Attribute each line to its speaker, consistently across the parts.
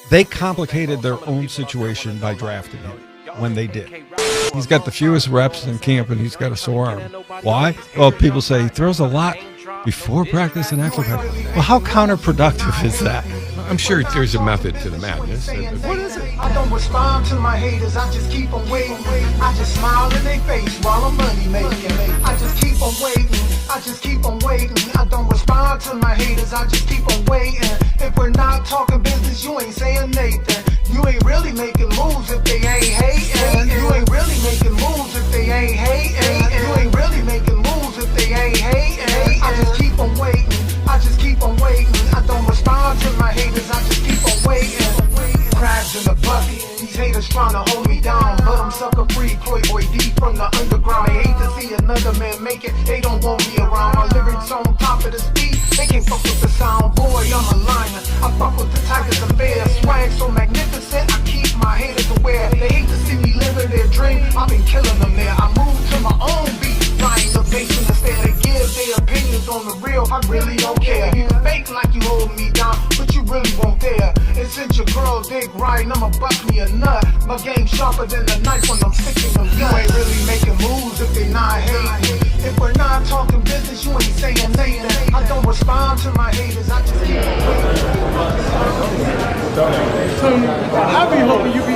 Speaker 1: They complicated their own situation by drafting him when they did. He's got the fewest reps in camp and he's got a sore arm. Why? Well, people say he throws a lot before practice and after practice. Well, how counterproductive is that?
Speaker 2: I'm sure there's a method to the madness.
Speaker 3: What is it? I don't respond to my haters, I just keep them waiting. I just smile in their face while I'm money making. I just keep them waiting, I just keep them waiting. I don't respond to my haters, I just keep them waiting. If we're not talking business, you ain't saying Nathan. You ain't really making moves if they ain't hating. You ain't really making moves if they ain't hating. You ain't really making moves if they ain't hating. I just keep them waiting, I just keep them waiting. I don't respond to my haters, I just keep them waiting. Crabs in the bucket, these haters trying to hold me down. But I'm sucker free, Playboy D from the underground. They hate to see another man make it, they don't want me around. My lyrics on top of the speed, they can't fuck with the sound. Boy, I'm a lion, I fuck with the tigers and bears. Swag so magnificent, I keep my haters aware. They hate to see me living their dream, I've been killing them there. I move to my own beat, flying the bass instead of give their opinions on the real. I really don't care. You fake like you hold me down, but you really won't dare. And since your girl dig right, I'ma bust me a nut. My game sharper than a knife when I'm sticking them. You ain't really making moves if they not hating. If we're not talking business, you ain't saying nothing. I don't respond to my haters, I just keep it waiting.
Speaker 4: Tony, I be hoping you be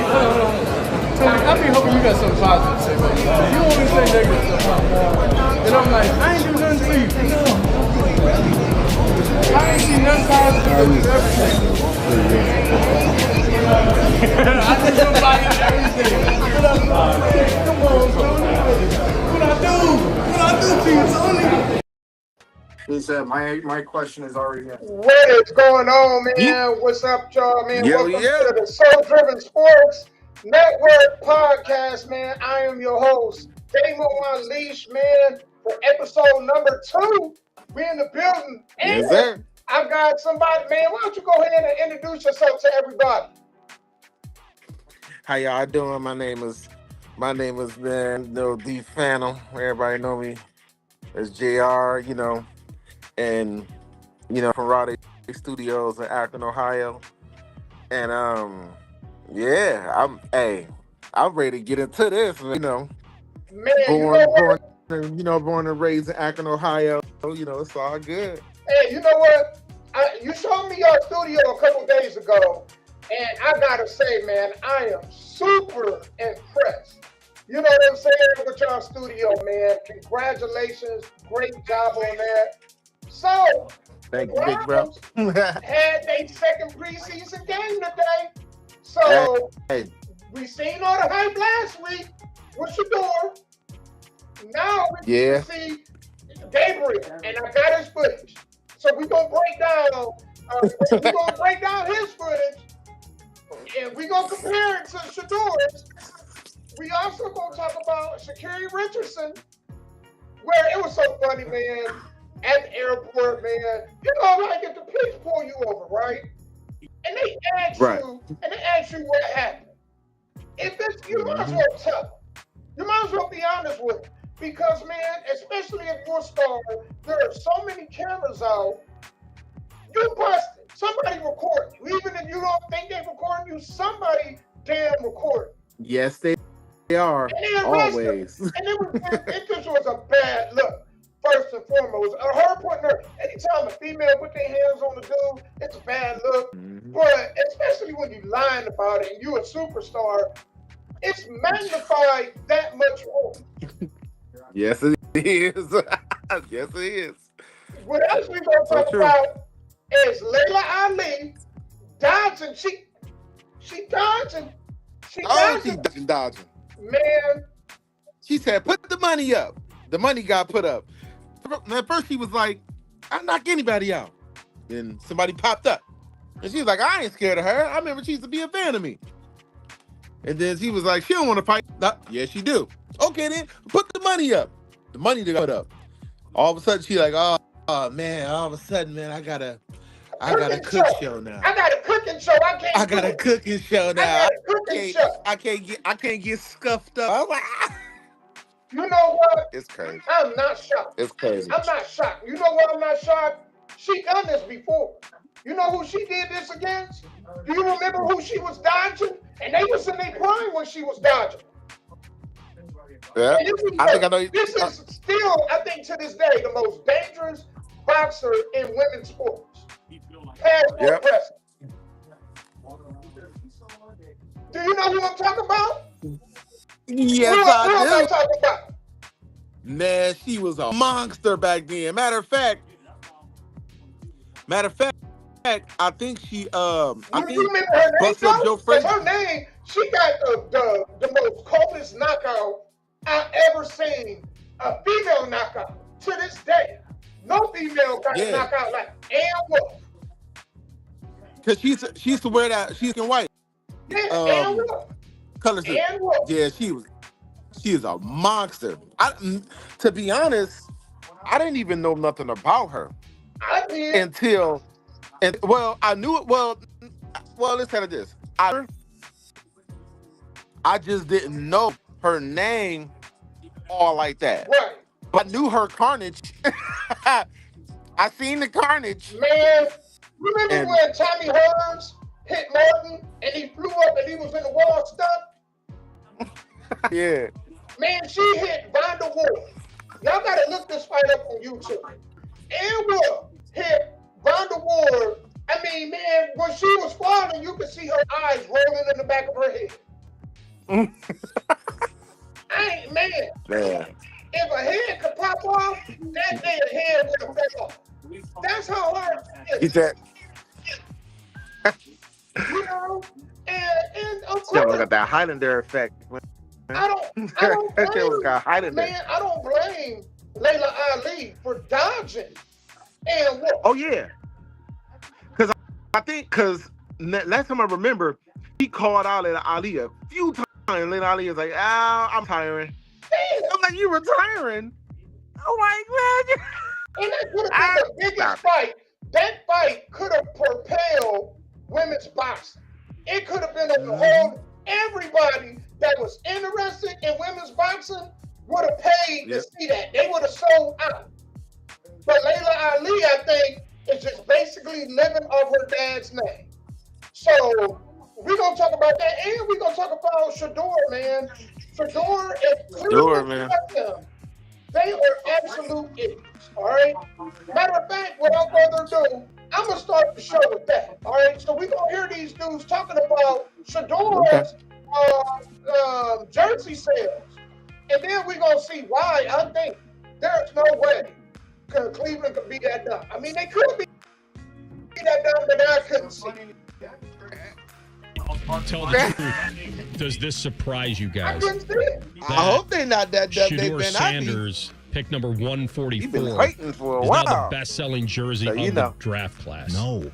Speaker 4: Tony, I be hoping you got some positive to say, man. You always say negative stuff. And I'm like, I ain't do nothing to you. I ain't seen nothing positive to everything. I just don't buy into everything. Come on, Tony. What I do to you, Tony?
Speaker 5: He said, my question is already in.
Speaker 6: What is going on, man? What's up, y'all, man? Welcome to the Soul Driven Sports Network podcast, man. I am your host, Damo Unleashed, man, for episode number 2. We in the building. And
Speaker 5: yes, sir.
Speaker 6: I've got somebody, man. Why don't you go ahead and introduce yourself to everybody?
Speaker 5: How y'all doing? My name is man, D Phantom. Everybody know me as JR, and from Raleigh Studios in Akron, Ohio. And I'm ready to get into this, man, born and raised in Akron, Ohio. It's all good.
Speaker 6: Hey, you know what? You showed me your studio a couple days ago, and I gotta say, man, I am super impressed. You know what I'm saying with your studio, man. Congratulations, great job on that. So,
Speaker 5: thank you, big bro.
Speaker 6: Had their second preseason game today. So, we seen all the hype last week with Shedeur. Now we see Gabriel, and I got his footage. So we're gonna break down his footage, and we're gonna compare it to Shedeur's. We also gonna talk about Sha'Carri Richardson, where it was so funny, man, at the airport, man. You know, like if the police pull you over, right? And they ask you what happened. If it's, you might as well tell them. You might as well be honest with them. Because, man, especially if you're a star, there are so many cameras out. You busted. Somebody recording you. Even if you don't think they're recording you, somebody damn recording.
Speaker 5: Yes, they are. Always.
Speaker 6: And it just was a bad look. First and foremost, anytime a female put their hands on the dude, it's a bad look. Mm-hmm. But especially when you're lying about it and you're a superstar, it's magnified that much more.
Speaker 5: Yes, it is. Yes, it is.
Speaker 6: What else we gonna talk about is Layla Ali dodging. She dodging. She
Speaker 5: dodging.
Speaker 6: Man.
Speaker 5: She said, put the money up. The money got put up. At first, she was like, I'll knock anybody out. Then somebody popped up. And she was like, I ain't scared of her. I remember she used to be a fan of me. And then she was like, she don't want to fight. Yes, she do. Okay, then put the money up. The money to put up. All of a sudden, she like, oh man, all of a sudden, man, I got a cook show now.
Speaker 6: I got a cooking show.
Speaker 5: I got a cooking show now.
Speaker 6: I
Speaker 5: can't get scuffed up. I was like, ah.
Speaker 6: You know what?
Speaker 5: It's crazy.
Speaker 6: I'm not shocked.
Speaker 5: It's crazy.
Speaker 6: I'm not shocked. You know what? I'm not shocked. She done this before. You know who she did this against? Do you remember who she was dodging? And they was in their prime when she was dodging.
Speaker 5: Yeah. I think I know.
Speaker 6: This is still, I think, to this day, the most dangerous boxer in women's sports. Past or
Speaker 5: Yep.
Speaker 6: present. Do you know who I'm talking about?
Speaker 5: Yes,
Speaker 6: Who am I
Speaker 5: I do.
Speaker 6: talking about?
Speaker 5: Man, she was a monster back then. Matter of fact, I think she I
Speaker 6: You
Speaker 5: think
Speaker 6: remember her name,
Speaker 5: Bust Up Joe
Speaker 6: though? 'Cause
Speaker 5: Frazier.
Speaker 6: her name, she got the most coldest knockout I've ever seen. A female knockout. To this day, no female got a knockout like Ann Wolf.
Speaker 5: Cause she used to wear that. She's in white.
Speaker 6: Yeah, Ann Wolf.
Speaker 5: Colors.
Speaker 6: Ann Wolf.
Speaker 5: Yeah, she is a monster. To be honest, I didn't even know nothing about her
Speaker 6: I did.
Speaker 5: until, I knew it. Well, let's say this. I just didn't know her name all like that.
Speaker 6: Right.
Speaker 5: But I knew her carnage. I seen the carnage.
Speaker 6: Man, remember when Tommy Hearns hit Martin and he flew up and he was in the wall stuck?
Speaker 5: Yeah.
Speaker 6: Man, she hit Vonda Ward. Y'all gotta look this fight up on YouTube. Ann Wolf hit Vonda Ward. I mean, man, when she was falling, you could see her eyes rolling in the back of her head. Man. If a head could pop off, that day a head would have fell off. That's how hard it is. You know? And of course,
Speaker 5: got that Highlander effect.
Speaker 6: I don't blame,
Speaker 5: got Highlander.
Speaker 6: man, I don't blame Layla Ali for dodging and what?
Speaker 5: Oh yeah. Because last time I remember, he called out Layla Ali a few times. Layla Ali was like, I'm tiring. I'm like, you retiring? Oh my God.
Speaker 6: And that could have been the biggest fight. That fight could have propelled women's boxing. It could have been a whole, everybody that was interested in women's boxing would have paid to see that. They would have sold out. But Layla Ali, I think, is just basically living off her dad's name. So we're going to talk about that. And we're going to talk about Shador, man. Shador and Cleveland, they are absolute idiots, all right? Matter of fact, without further ado, I'm going to start the show with that, all right? So we're going to hear these dudes talking about Shador's jersey sales. And then we're going to see why I think there's no way Cleveland could be that dumb. I mean, they could be that dumb, but I couldn't see it.
Speaker 7: Tell the truth. Does this surprise you guys?
Speaker 6: I couldn't see it.
Speaker 5: I hope they're not that dumb.
Speaker 7: Shador Sanders, pick number 144,
Speaker 5: You've been waiting for a
Speaker 7: is
Speaker 5: while.
Speaker 7: now the best-selling jersey of the draft class.
Speaker 8: No,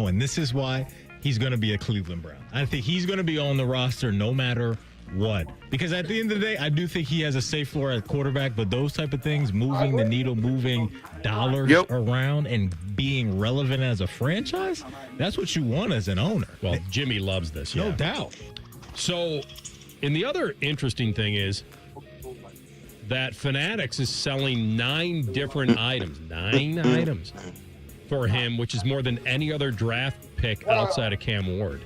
Speaker 8: and this is why he's going to be a Cleveland Brown. I think he's going to be on the roster no matter what. Because at the end of the day, I do think he has a safe floor at quarterback, but those type of things, moving the needle, moving dollars around and being relevant as a franchise, that's what you want as an owner.
Speaker 7: Well, Jimmy loves this,
Speaker 8: no doubt.
Speaker 7: So, and the other interesting thing is that Fanatics is selling 9 different items, 9 items for him, which is more than any other draft pick outside of Cam Ward.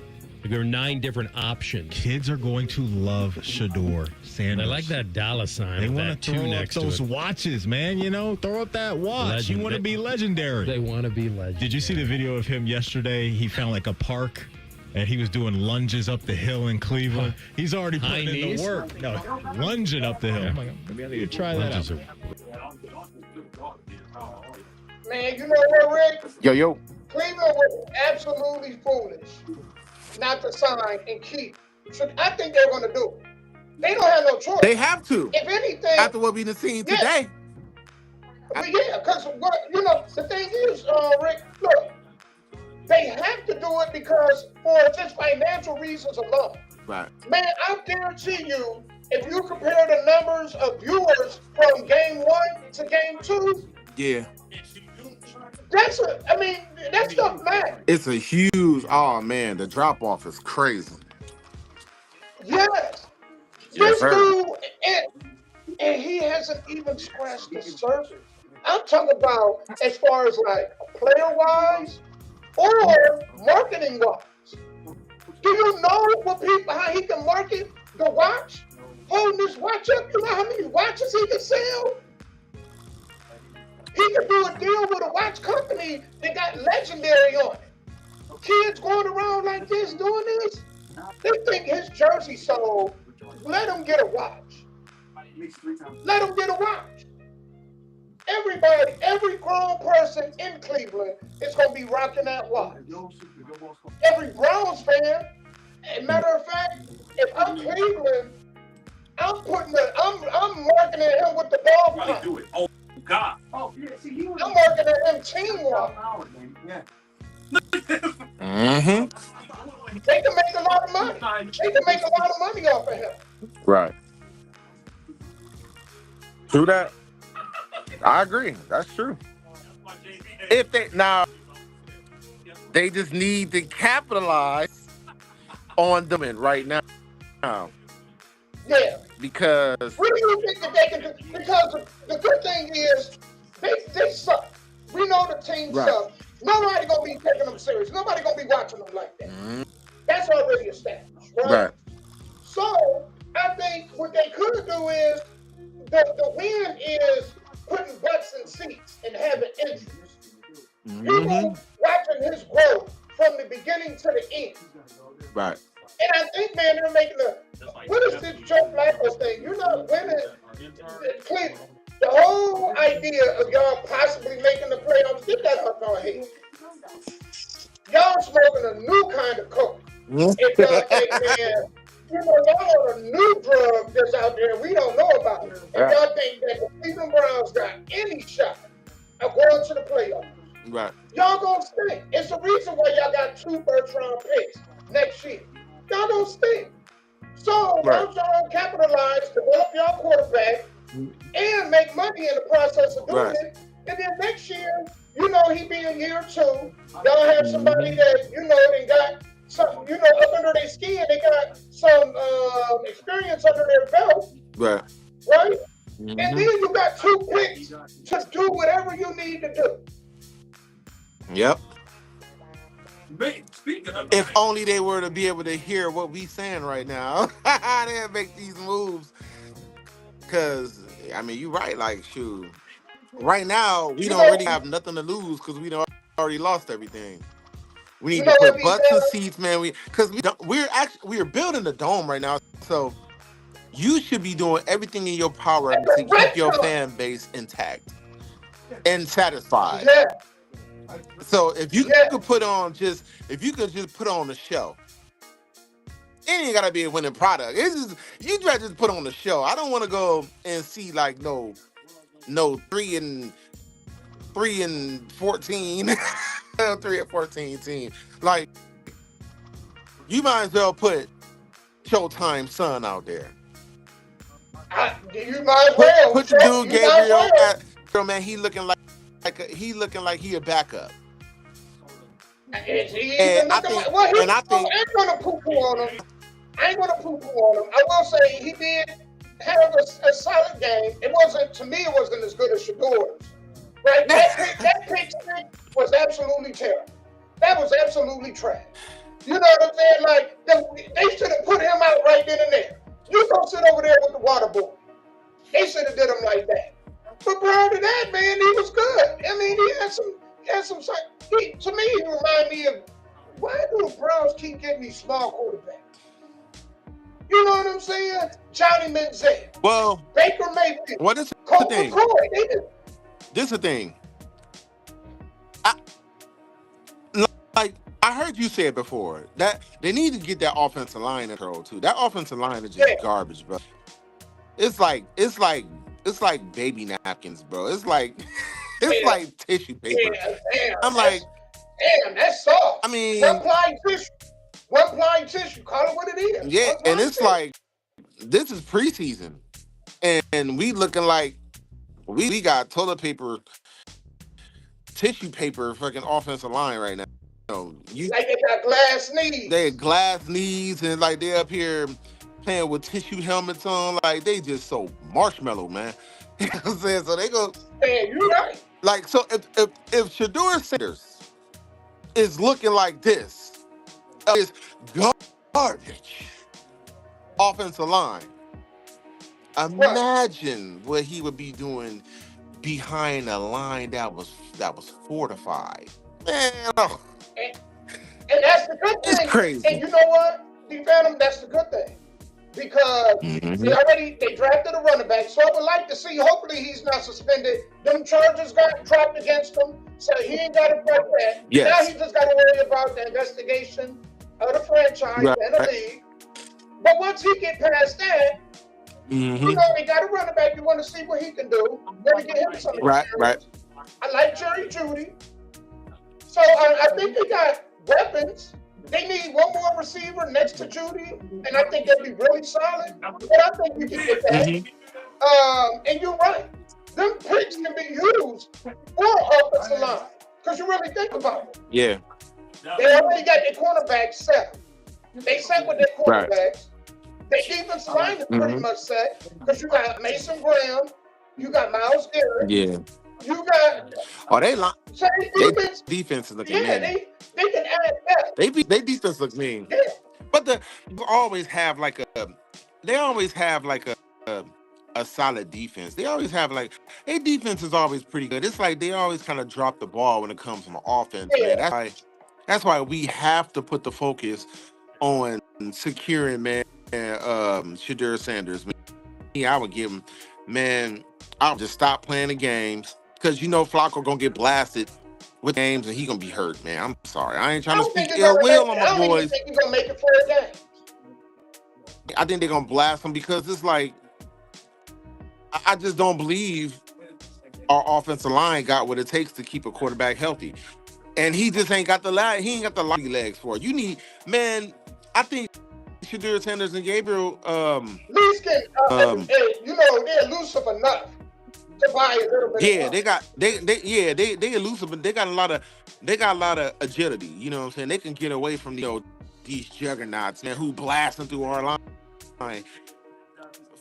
Speaker 7: There are 9 different options.
Speaker 8: Kids are going to love Shador Sanders.
Speaker 7: I like that dollar sign.
Speaker 8: They
Speaker 7: want to
Speaker 8: throw up those watches, man. You know, throw up that watch. You want to be legendary.
Speaker 7: They want to be legendary.
Speaker 8: Did you see the video of him yesterday? He found like a park, and he was doing lunges up the hill in Cleveland. He's already putting in the work. No, lunging up the hill. Oh my God, maybe I need to try that out.
Speaker 6: Man, you know what, Rick?
Speaker 5: Yo.
Speaker 6: Cleveland was absolutely foolish not to sign and keep. So I think they're going to do it. They don't have no choice.
Speaker 5: They have to.
Speaker 6: If anything,
Speaker 5: after what we've seen today.
Speaker 6: But yeah, because the thing is, Rick, look, they have to do it because for just financial reasons alone.
Speaker 5: Right.
Speaker 6: Man, I guarantee you, if you compare the numbers of viewers from game 1 to game 2, that stuff matters.
Speaker 5: It's a huge, the drop off is crazy.
Speaker 6: Yes. This dude, and he hasn't even scratched the surface. I'm talking about as far as like player wise, or marketing wise. Do you know what people how he can market the watch? Holding this watch up, you know how many watches he can sell? He can do a deal with a watch company that got legendary on it. Kids going around like this doing this, they think his jersey sold. Let him get a watch. Let him get a watch. Everybody, every grown person in Cleveland is gonna be rocking that watch. Every Browns fan, as a matter of fact, if I'm Cleveland, I'm marketing him with the ball pop.
Speaker 9: Do it. Oh God.
Speaker 6: I'm marketing him teamwork.
Speaker 5: Mm-hmm.
Speaker 6: They can make a lot of money. They can make a lot of money off of him.
Speaker 5: Right. True that. I agree. That's true. If they just need to capitalize on them right now.
Speaker 6: Yeah.
Speaker 5: Because
Speaker 6: What do you think that they can do? Because the good thing is they suck. We know the team
Speaker 5: Right.
Speaker 6: suck. Nobody gonna be taking them serious. Nobody gonna be watching them like that. That's already established, right?
Speaker 5: right.
Speaker 6: So I think what they could do is the win is putting butts in seats and having interest. People watching his growth from the beginning to the end.
Speaker 5: Right.
Speaker 6: And I think, man, they're making what is this Joe Flacco thing? You're not winning Cleveland. The whole idea of y'all possibly making the playoffs, get that out your head. Y'all smoking a new kind of coke. If y'all think, man, y'all on a new drug that's out there we don't know about. If y'all think that the Cleveland Browns got any shot of going to the playoffs,
Speaker 5: Right.
Speaker 6: y'all gonna stink. It's the reason why y'all got 2 first-round picks next year. Y'all gonna stink. So once y'all capitalize, develop y'all quarterback, and make money in the process of doing it, and then next year, you know, he be in year 2. Y'all have somebody that, you know, they got some, you know, up under their skin, they got some experience under their belt,
Speaker 5: Right.
Speaker 6: right? And then you got 2 picks to do whatever you need to do.
Speaker 5: Yep.
Speaker 9: Speaking of
Speaker 5: If only they were to be able to hear what we saying right now. They'd make these moves. Cause I mean, you're right. Like, shoot, right now we don't really have nothing to lose because we don't already lost everything. We need to put butts in seats, man. We're building the dome right now, so you should be doing everything in your power to keep your fan base intact and satisfied.
Speaker 6: Yeah.
Speaker 5: So if you could put on just put on the show. It ain't gotta be a winning product. It's just you try to just put on the show. I don't want to go and see like no 3 and 14, 3 and 14 team. Like you might as well put Showtime Son out there.
Speaker 6: You might as well
Speaker 5: Put the dude Gabriel at man. He looking like he a backup.
Speaker 6: I ain't gonna poo-poo on him. I will say he did have a solid game. To me, it wasn't as good as Shador's. Right? That pick was absolutely terrible. That was absolutely trash. You know what I'm saying? Like, they should have put him out right then and there. You go sit over there with the water boy. They should have did him like that. But prior to that, man, he was good. I mean, he had some. To me, he reminded me of why do the Browns keep getting these small quarterbacks? You know what I'm saying? Johnny Manziel.
Speaker 5: Well,
Speaker 6: Baker Mayfield.
Speaker 5: What is
Speaker 6: Colt
Speaker 5: the thing?
Speaker 6: McCoy.
Speaker 5: This is the thing. I heard you say it before that they need to get that offensive line in control too. That offensive line is just garbage, bro. It's like baby napkins, bro. It's like like tissue paper. I'm like,
Speaker 6: damn, that's soft.
Speaker 5: I mean,
Speaker 6: one ply tissue. Call it what it is.
Speaker 5: Yeah, and it's like this is preseason, and we looking like we got toilet paper, tissue paper, fucking offensive line right now.
Speaker 6: Like they got glass knees.
Speaker 5: They had glass knees, and like they up here playing with tissue helmets on. Like they just so marshmallow, man. You know what I'm saying? So they go.
Speaker 6: Man, you're right.
Speaker 5: Like so, if Shedeur Sanders is looking like this. It's garbage. Offensive line. Imagine what he would be doing behind a line that was fortified. Man,
Speaker 6: And that's the good thing.
Speaker 5: it's crazy.
Speaker 6: And you know what, D Phantom, that's the good thing. Because they drafted a running back. So I would like to see, hopefully he's not suspended. Them charges got dropped against him. So he ain't got to fight that.
Speaker 5: Yes.
Speaker 6: Now he just got to worry about the investigation of the franchise and the league. But once he get past that, you know, they got a running back. You want to see what he can do. Want to get him some experience.
Speaker 5: Right.
Speaker 6: I like Jerry Jeudy. So I think they got weapons. They need one more receiver next to Jeudy, and I think that'd be really solid. But I think we can get that. And you're right. Them picks can be used for offensive line. Because you really think about it.
Speaker 5: Yeah.
Speaker 6: They already got their cornerbacks set. They set with their quarterbacks. Their defensive line is pretty much set. Because you got Mason Graham, you got Myles Garrett.
Speaker 5: Yeah.
Speaker 6: You got
Speaker 5: defense is looking
Speaker 6: mean. They can add that.
Speaker 5: They defense looks mean.
Speaker 6: Yeah.
Speaker 5: But they always have like a solid defense. They always have like their defense is always pretty good. It's like they always kind of drop the ball when it comes from offense.
Speaker 6: Yeah.
Speaker 5: Man. That's why we have to put the focus on securing Shedeur Sanders. I would give him, I'll just stop playing the games. Because you know Flacco gonna get blasted with games and he gonna be hurt, man. I'm sorry. I ain't trying to speak ill will on my boys.
Speaker 6: I don't think he's gonna make it for a game.
Speaker 5: I think they're gonna blast him because it's like I just don't believe our offensive line got what it takes to keep a quarterback healthy. And he just ain't got the legs for it. You need, I think Shedeur Sanders and Gabriel
Speaker 6: Least can they're elusive enough.
Speaker 5: They elusive, but they got a lot of agility. You know what I'm saying? They can get away from these juggernauts, man, who blasting through our line.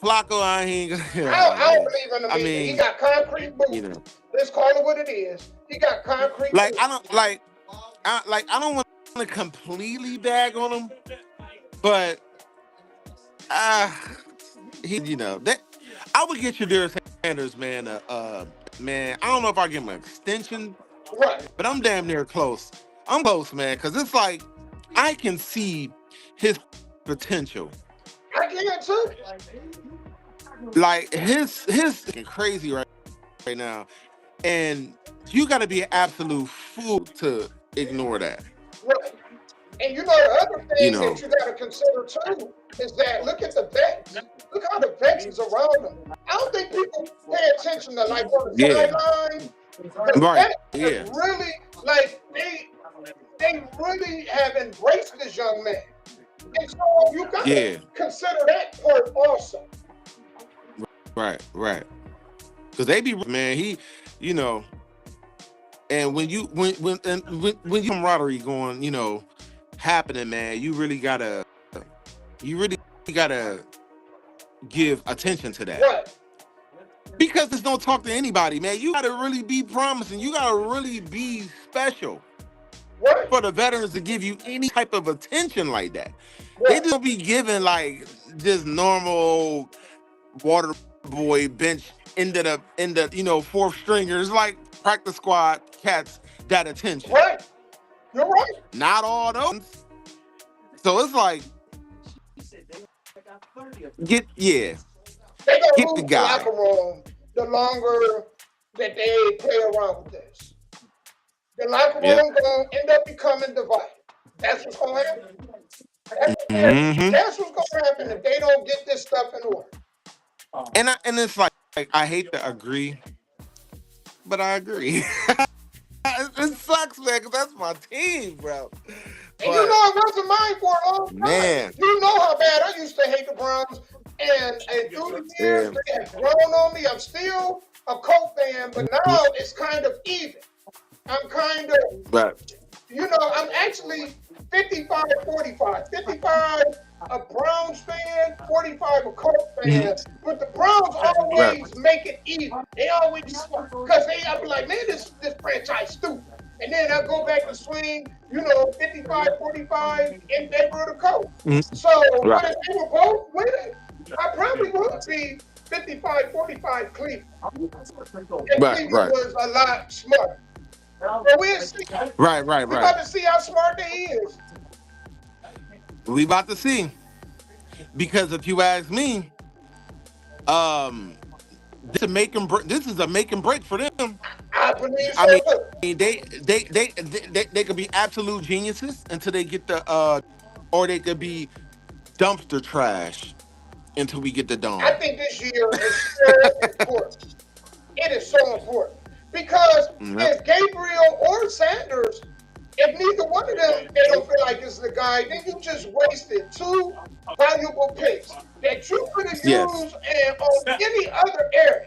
Speaker 5: Flacco, I
Speaker 6: don't believe in him. He got concrete boots.
Speaker 5: You know.
Speaker 6: Let's call it what it is. He got concrete boots.
Speaker 5: I don't want to completely bag on him, but I would get Shedeur Sanders, man. I don't know if I give him an extension,
Speaker 6: right? But
Speaker 5: I'm damn near close. I'm close, man, because it's like I can see his potential.
Speaker 6: I can too.
Speaker 5: Like his crazy right now, and you got to be an absolute fool to ignore that.
Speaker 6: Right. And the other thing that you got to consider too is that look at the vets. Look how the vets is around them. I don't think people pay attention to like on the sideline. The vets really they really have embraced this young man. And so you got to consider that part also.
Speaker 5: Right. Because they be, man, and when you camaraderie going, happening, man, you really gotta give attention to that.
Speaker 6: Right.
Speaker 5: Because there's no talk to anybody, man. You gotta really be promising. You gotta really be special.
Speaker 6: Right.
Speaker 5: For the veterans to give you any type of attention like that.
Speaker 6: Right.
Speaker 5: They just be giving like just normal water boy bench into the fourth stringers, like practice squad cats that attention.
Speaker 6: Right. You're right.
Speaker 5: Not all those. So it's like get the guy.
Speaker 6: Locker room the longer that they play around with this. The locker room gonna end up becoming divided. That's what's gonna happen. That's what's gonna happen if they don't get this stuff in order.
Speaker 5: And it's like I hate to agree, but I agree. It sucks, man, because that's my team, bro.
Speaker 6: And it wasn't mine for a long time.
Speaker 5: Man.
Speaker 6: You know how bad I used to hate the Browns. And through the years, they have grown on me. I'm still a Colts fan, but now it's kind of even. I'm kind of, I'm actually 55-45. 55 a Browns fan, 45 a Colts fan. But the Browns always make it even. They always, because I'll be like, man, this franchise stupid. and then I go back to swing, 55-45 in favor of the Colts. So
Speaker 5: Right.
Speaker 6: if they were both winning, I probably would be 55-45 Cleveland. And
Speaker 5: Right,
Speaker 6: Cleveland
Speaker 5: right.
Speaker 6: was a lot smarter. But we'll see.
Speaker 5: Right.
Speaker 6: We're about to see how smart they is.
Speaker 5: We about to see. Because if you ask me, this is a make and break for them.
Speaker 6: I believe so.
Speaker 5: I
Speaker 6: too.
Speaker 5: mean, they could be absolute geniuses until they get or they could be dumpster trash until we get the dome.
Speaker 6: I think this year is so important. It is so important because if Gabriel or Sanders, if neither one of them, they don't feel like this is the guy, then you just wasted 2 valuable picks that you could have used on any other area.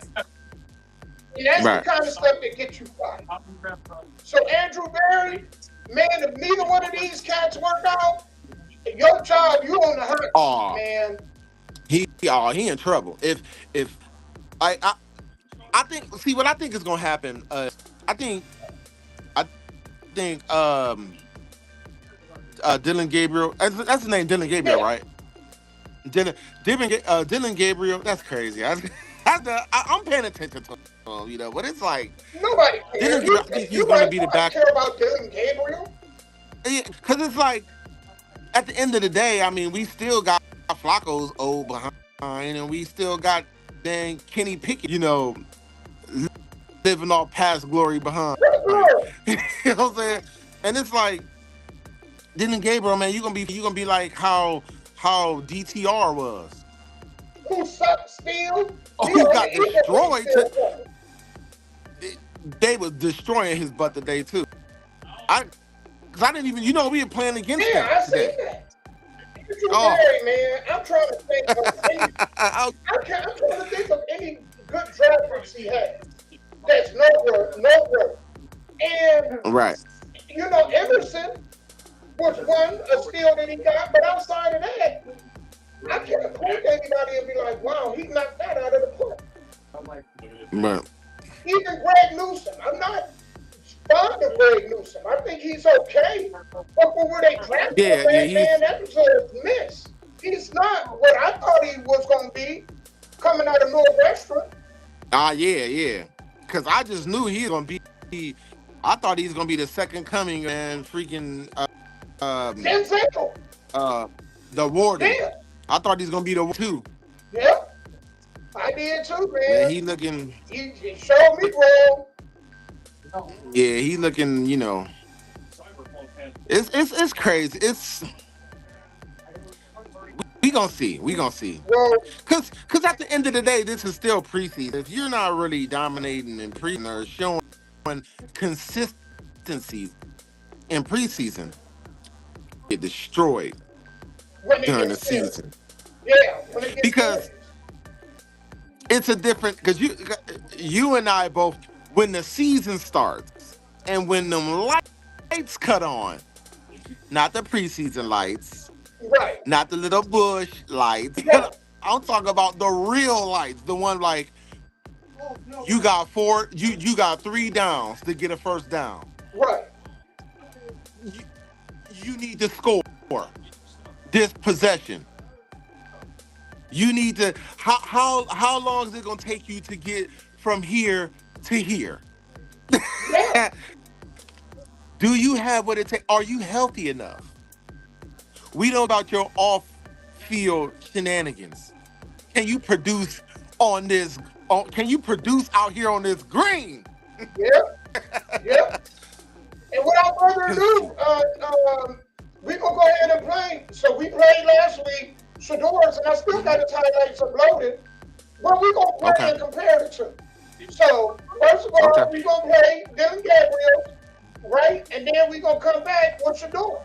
Speaker 6: And that's the kind of stuff that gets you fired. So Andrew Berry, man, if neither one of these cats work out, your job, you on the hunt, man.
Speaker 5: He in trouble. If I think what I think is gonna happen. I think Dylan Gabriel. That's his name, Dylan Gabriel, right? Dylan Gabriel. That's crazy. I'm paying attention to him, but it's like
Speaker 6: nobody cares.
Speaker 5: I think he's gonna be the back.
Speaker 6: Care about Dylan Gabriel?
Speaker 5: Yeah, because it's like at the end of the day, I mean, we still got Flacco's old behind, and we still got dang Kenny Pickett, living off past glory behind. You know what I'm saying? And it's like Dylan Gabriel, man, you gonna be like how DTR was.
Speaker 6: Who sucked still?
Speaker 5: Who got destroyed? They was destroying his butt today too. Because I didn't even, we were playing against them.
Speaker 6: I seen that. Man, I'm trying to think of any good draft picks he had. That's no work. And
Speaker 5: right.
Speaker 6: Emerson was a steal that he got, but outside of that, I can't point to anybody and be like, wow, he knocked that out of the park.
Speaker 5: Right.
Speaker 6: Even Greg Newsom. I'm not fond of Greg Newsom. I think he's okay. But for where they drafted him, man, that was a miss. He's not what I thought he was going to be coming out of Northwestern.
Speaker 5: Yeah. Because I just knew he was going to be, I thought he was going to be the second coming and freaking,
Speaker 6: Denzel.
Speaker 5: The Warden.
Speaker 6: Yeah.
Speaker 5: I thought he was going to be the too.
Speaker 6: Yeah. I did too, man.
Speaker 5: Yeah, he looking.
Speaker 6: He showed me wrong.
Speaker 5: Yeah, he looking. It's crazy. We gonna see.
Speaker 6: Well,
Speaker 5: Cause at the end of the day, this is still preseason. If you're not really dominating in preseason or showing consistency in preseason, you get destroyed during the season.
Speaker 6: Yeah,
Speaker 5: because it's a different. Because you and I both, when the season starts and when them lights cut on, not the preseason lights,
Speaker 6: right?
Speaker 5: Not the little bush lights.
Speaker 6: Yeah.
Speaker 5: I'm talking about the real lights, the one like you got 3 downs to get a first down.
Speaker 6: Right.
Speaker 5: You need to score this possession. You need to. How long is it gonna take you to get from here to here?
Speaker 6: Yeah.
Speaker 5: Do you have what it takes? Are you healthy enough? We know about your off-field shenanigans. Can you produce on this? Can you produce out here on this green?
Speaker 6: Yeah. And without further ado, we gonna go ahead and play. So we played last week, Shador's, and I still got his highlights uploaded. But we gonna play and compare the two. So first of all, we gonna play Dylan Gabriel, right? And then we gonna come back with Shador.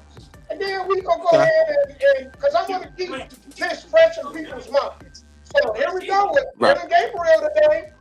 Speaker 6: And then we gonna go ahead and because I want to keep this fresh in people's minds. So here we go with Dylan Gabriel today.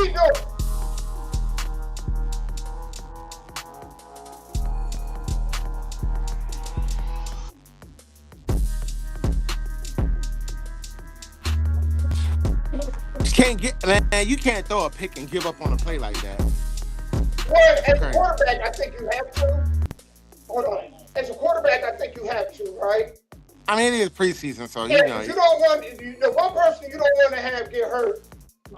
Speaker 6: he doing?
Speaker 5: You can't throw a pick and give up on a play like that.
Speaker 6: Well, as a quarterback, I think you have to. Hold on. As a quarterback, I think you have to, right?
Speaker 5: I mean, it is preseason, so
Speaker 6: You don't want the one person you don't want to have get hurt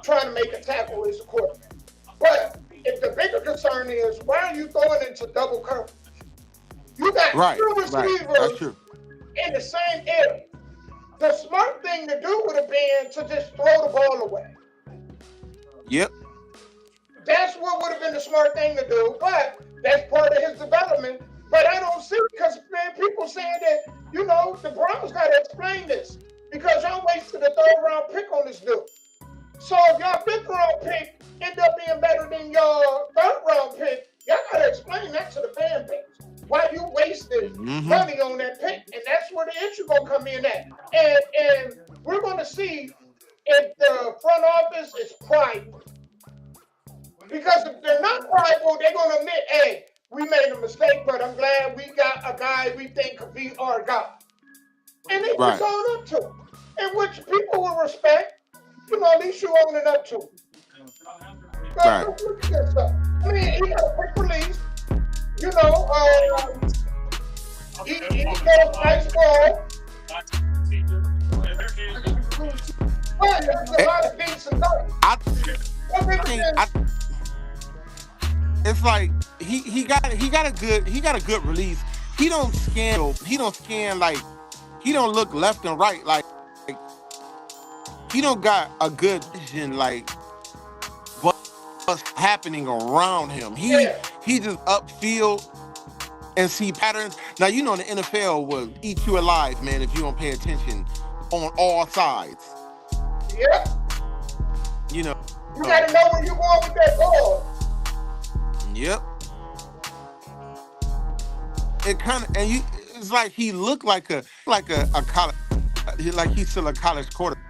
Speaker 6: trying to make a tackle is the quarterback. But if the bigger concern is, why are you throwing into double coverage? You got two receivers in the same area. The smart thing to do would have been to just throw the ball away.
Speaker 5: Yep.
Speaker 6: That's what would have been the smart thing to do, but that's part of his development. But I don't see, because, man, people saying that, you know, the Browns got to explain this because y'all wasted a third-round pick on this dude. So if y'all fifth-round pick end up being better than your third-round pick, y'all got to explain that to the fan base. Why you wasted money on that pick. And that's where the issue going to come in at. And we're going to see if the front office is prideful. Because if they're not prideful, they're going to admit, hey, we made a mistake, but I'm glad we got a guy we think could be our guy. And they just own up to it. And which people will respect, you know, at least you own it up to it. Right. Look at this stuff. I mean, he got a quick release. You know, he got a nice ball. But there's a lot of things to know.
Speaker 5: It's like he got a good release. He don't scan like he don't look left and right like he don't got a good vision like what's happening around him. He just upfield and see patterns. Now you know the NFL will eat you alive, man, if you don't pay attention on all sides.
Speaker 6: Yeah.
Speaker 5: You know.
Speaker 6: You gotta know where you're going with that ball.
Speaker 5: Yep. It kind of it's like he looked like a college, like he's still a college quarterback.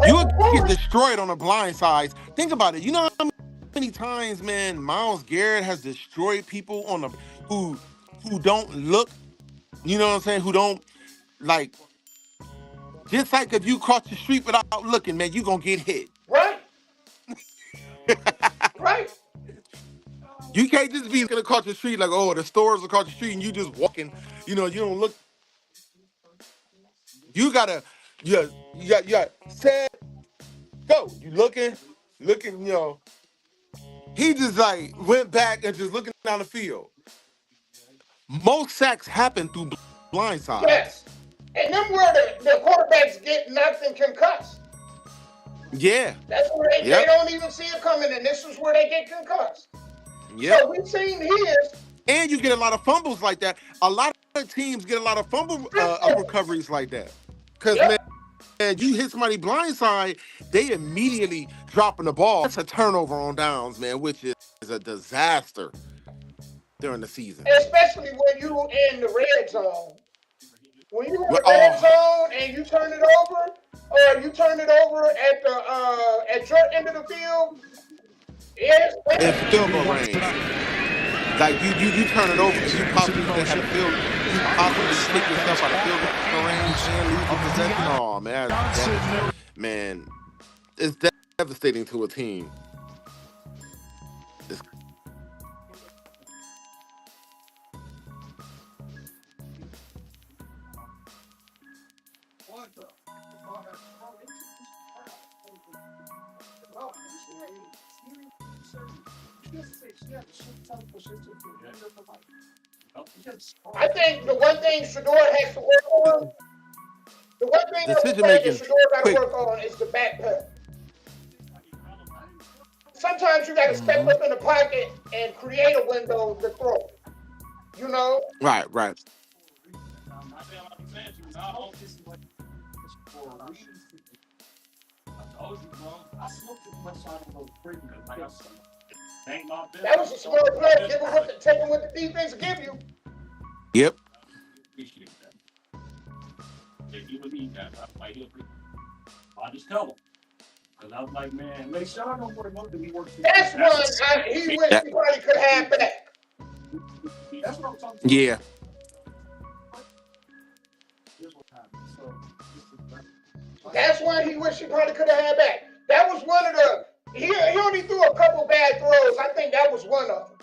Speaker 5: You would get destroyed on the blind sides. Think about it. You know how many times, man, Myles Garrett has destroyed people on the who don't look. You know what I'm saying? Who don't like. Just like if you cross the street without looking, man, you gonna get hit.
Speaker 6: Right. Right.
Speaker 5: You can't just be gonna cross the street like, oh, the store's across the street and you just walking, you know, you don't look. You gotta, you got set, go. You looking, you know. He just like went back and just looking down the field. Most sacks happen through blind sides.
Speaker 6: Yes. And then where the quarterbacks get knocked and concussed.
Speaker 5: Yeah.
Speaker 6: That's where they don't even see it coming, and this is where they get concussed.
Speaker 5: Yeah.
Speaker 6: So we've seen his.
Speaker 5: And you get a lot of fumbles like that. A lot of teams get a lot of fumble recoveries like that. Because, man, you hit somebody blindside, they immediately dropping the ball. That's a turnover on downs, man, which is a disaster during the season.
Speaker 6: Especially when you in the red zone. When you in the red zone and you turn it over, or you turn it over at your end of the field,
Speaker 5: it's field goal range. Like you turn it over, you possibly have a field, you possibly slip yourself out of field goal range and lose your possession. Oh man, it's devastating to a team.
Speaker 6: I think the one thing Shedeur has to work on, Shedeur got to work on is the back pedal. Sometimes you got to step up in the pocket and create a window to throw. You know?
Speaker 5: Right.
Speaker 6: That was a smart play. Take him with the defense give you.
Speaker 5: Yep.
Speaker 9: If you believe that, I just tell them.
Speaker 6: That's one he wished
Speaker 5: That,
Speaker 6: he probably could have back.
Speaker 5: yeah.
Speaker 6: That's one he wished he probably could have had back. That was one of the. He only threw a couple bad throws. I think that was one of them.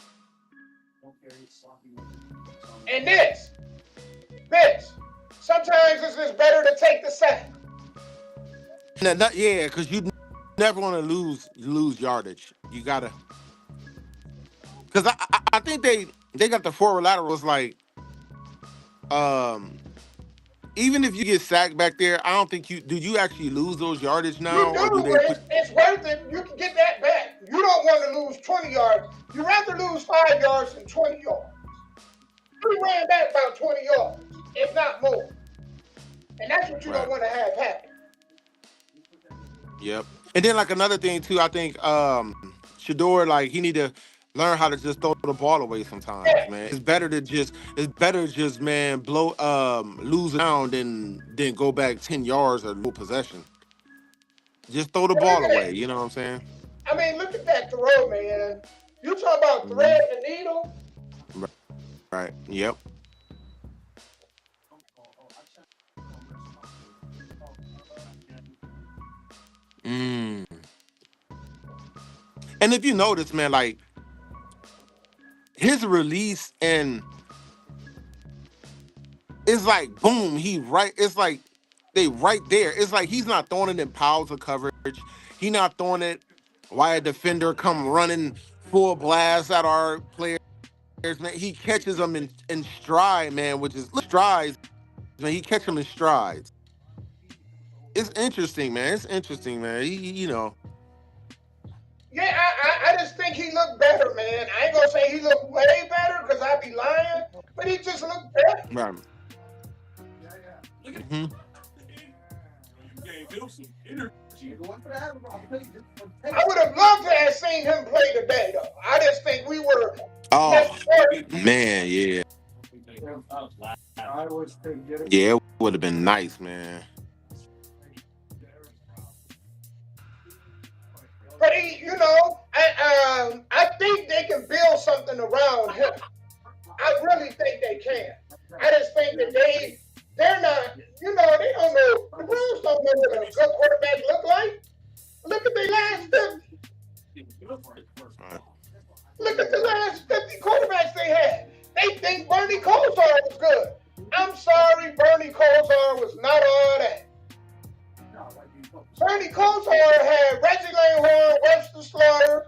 Speaker 6: And this. Sometimes it's just better to take the sack.
Speaker 5: Yeah, because you never want to lose yardage. You gotta, because I think they got the forward laterals like, even if you get sacked back there, I don't think you actually lose those yardage now,
Speaker 6: You
Speaker 5: or do
Speaker 6: do,
Speaker 5: they
Speaker 6: but
Speaker 5: put?
Speaker 6: it's worth it. You can get that back. You don't want to lose 20 yards. You'd rather lose 5 yards than 20 yards. We ran back about 20 yards, if not more. And that's what you don't want to have happen.
Speaker 5: Yep. And then like another thing too, I think Shador, like, he need to learn how to just throw the ball away sometimes, man. It's better to just man lose down than go back 10 yards or no possession. Just throw the ball away, you know what I'm saying?
Speaker 6: I mean, look at that throw, man. You talking about thread the needle?
Speaker 5: Right. Yep. And if you notice, man, like his release and it's like boom, it's like they right there. It's like he's not throwing it in piles of coverage. He not throwing it while a defender come running full blast at our players, man. He catches them in stride, man, which is strides, man. He catches them in strides. It's interesting, man. You know.
Speaker 6: Yeah, I just think he looked better, man. I ain't gonna say he looked way better because I'd be lying, but he just looked better.
Speaker 5: Right. Mm-hmm.
Speaker 6: I would have loved to have seen him play today, though. I just think we were.
Speaker 5: Oh, man, yeah. Yeah, it would have been nice, man.
Speaker 6: But he, you know, I think they can build something around him. I really think they can. I just think that they're not, you know, they don't know. The Browns don't know what a good quarterback look like. Look at the last 50. Look at the last 50 quarterbacks they had. They think Bernie Kosar was good. I'm sorry, Bernie Kosar was not all that. Bernie Kosar had Reggie Langhorne, Webster Slaughter,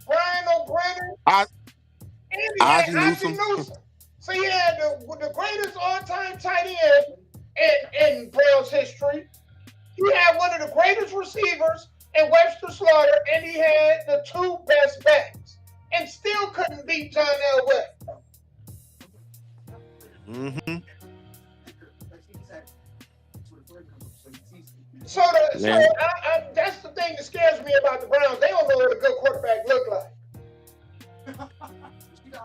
Speaker 6: Brian O'Brien, and he had Ozzie Newsome. So he had the greatest all-time tight end in Browns history. He had one of the greatest receivers in Webster Slaughter, and he had the two best backs, and still couldn't beat John Elway.
Speaker 5: Mm-hmm.
Speaker 6: So that's the thing that scares me about the Browns. They don't know what a good quarterback look like.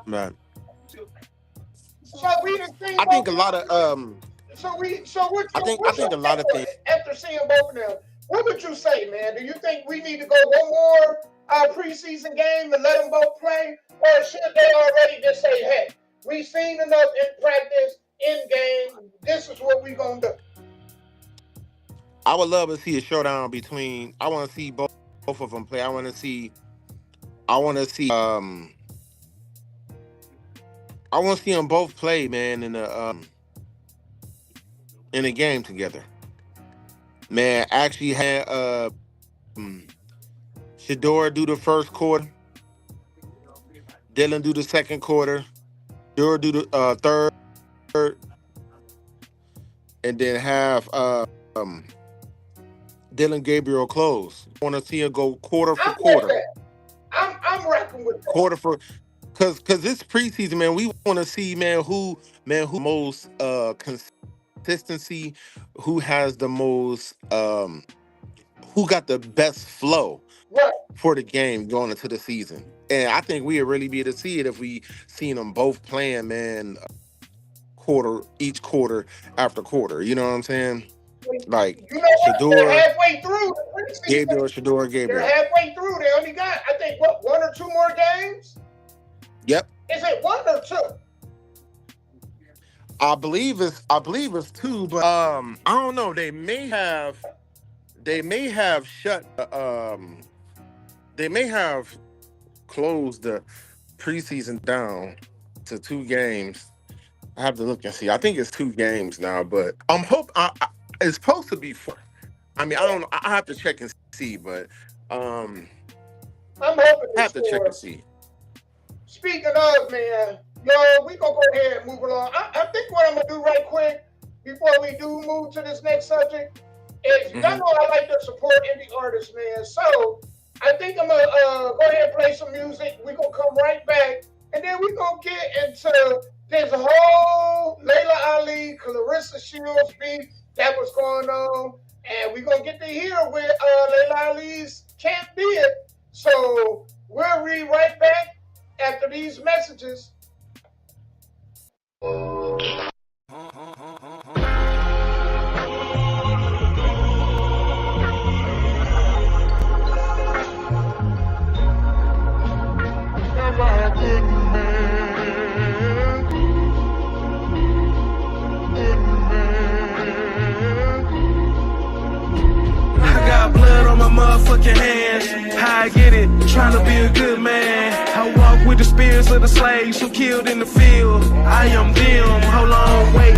Speaker 5: Right.
Speaker 6: So we just think.
Speaker 5: I think a lot of
Speaker 6: I think
Speaker 5: a lot of things.
Speaker 6: After seeing both of them, what would you say, man? Do you think we need to go one more preseason game and let them both play, or should they already just say, "Hey, we've seen enough in practice, in game. This is what we're gonna do"?
Speaker 5: I would love to see a showdown between. I want to see both of them play. I want to see them both play, man, in a game together. Man, actually had Shador do the first quarter, Dylan do the second quarter, Shador do the third, and then have Dylan Gabriel close. I want to see him go quarter for quarter.
Speaker 6: I'm rocking with that.
Speaker 5: Quarter for, cause this preseason, man, we want to see, who most consistency, who has the most, who got the best flow for the game going into the season. And I think we'd really be able to see it if we seen them both playing, man, each quarter after quarter. You know what I'm saying? Like,
Speaker 6: you know what?
Speaker 5: Shador,
Speaker 6: Halfway through the
Speaker 5: Gabriel, Shador,
Speaker 6: They're
Speaker 5: Gabriel.
Speaker 6: halfway through. They only got, I think, what, 1 or 2 more games?
Speaker 5: Yep.
Speaker 6: Is it 1 or 2?
Speaker 5: I believe it's 2, but I don't know. They may have shut they may have closed the preseason down to 2 games. I have to look and see. I think it's 2 games now, but it's supposed to be 4. I mean, I don't know. I have to check and see, but
Speaker 6: I'm hoping
Speaker 5: I have to
Speaker 6: it's
Speaker 5: check
Speaker 6: 4.
Speaker 5: and see.
Speaker 6: Speaking of, man, yo, we gonna go ahead and move along. I think what I'm gonna do right quick before we do move to this next subject is, y'all know I like to support indie artists, man. So I think I'm gonna go ahead and play some music. We gonna come right back, and then we gonna get into this whole Layla Ali, Clarissa Shields beef that was going on, and we gonna get to hear where Layla Ali's camp did. So we'll read right back after these messages.
Speaker 9: I got blood on my motherfucking hands. How I get it? Trying to be a good man. I walk with the spirits of the slaves who killed in the field. I am them. Hold on, wait.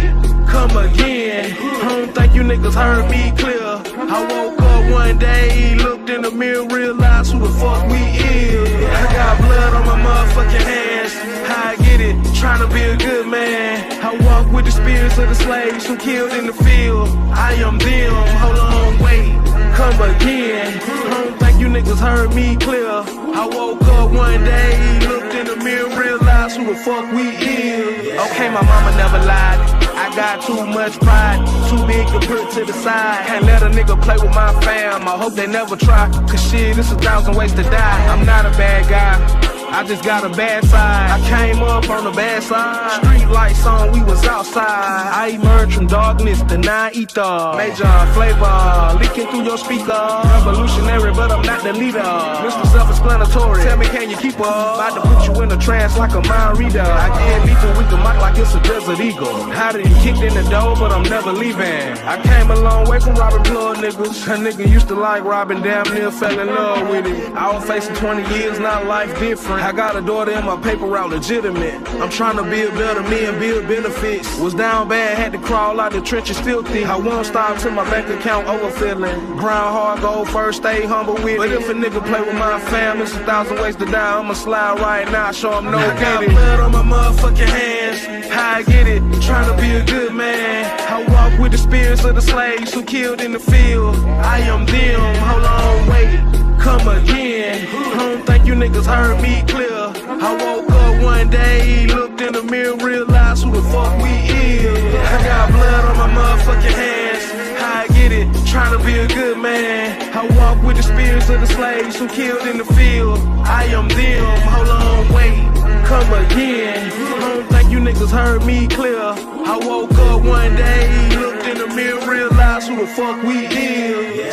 Speaker 9: Come again. I don't think you niggas heard me clear. I woke up one day, looked in the mirror, realized who the fuck we is. I got blood on my motherfucking hands. How I get it? Trying to be a good man. I walk with the spirits of the slaves who killed in the field. I am them. Hold on, wait. Come again. I don't think you niggas heard me clear. I woke up one day, looked in the mirror, realized who the fuck we is. Okay, my mama never lied. I got too much pride, too big to put to the side. Can't let a nigga play with my fam. I hope they never try. Cause shit, it's 1,000 ways to die. I'm not a bad guy. I just got a bad side. I came up on the bad side. Street lights on, we was outside. I emerged from darkness, the non-ether. Major flavor, leaking through your speaker. Revolutionary, but I'm not the leader. Mr. Self-explanatory, tell me can you keep up? About to put you in a trance like a mind reader. I get lethal with the mic like it's a desert eagle. How did he kicked in the door, but I'm never leaving. I came a long way from robbing blood niggas. A nigga used to like robbing, damn near fell in love with it. I was facing 20 years, now life different. I got a daughter and my paper route legitimate. I'm trying to build better me and build benefits. Was down bad, had to crawl out the trenches filthy. I won't stop till my bank account overfilling. Grind hard, go first, stay humble with it. But if a nigga play with my fam, it's 1,000 ways to die. I'ma slide right now, show him no I got blood on my motherfucking hands. How I get it? Trying to be a good man. I walk with the spirits of the slaves who killed in the field. I am them. Hold on, wait. Come again. I don't think you niggas heard me clear. I woke up one day, looked in the mirror, realized who the fuck we is. I got blood on my motherfucking hands. How I get it? Trying to be a good man. I walk with the spirits of the slaves who killed in the field. I am them. Hold on, wait. Come again. I don't think you niggas heard me clear. I woke up one day, looked in the mirror, realized who the fuck we is.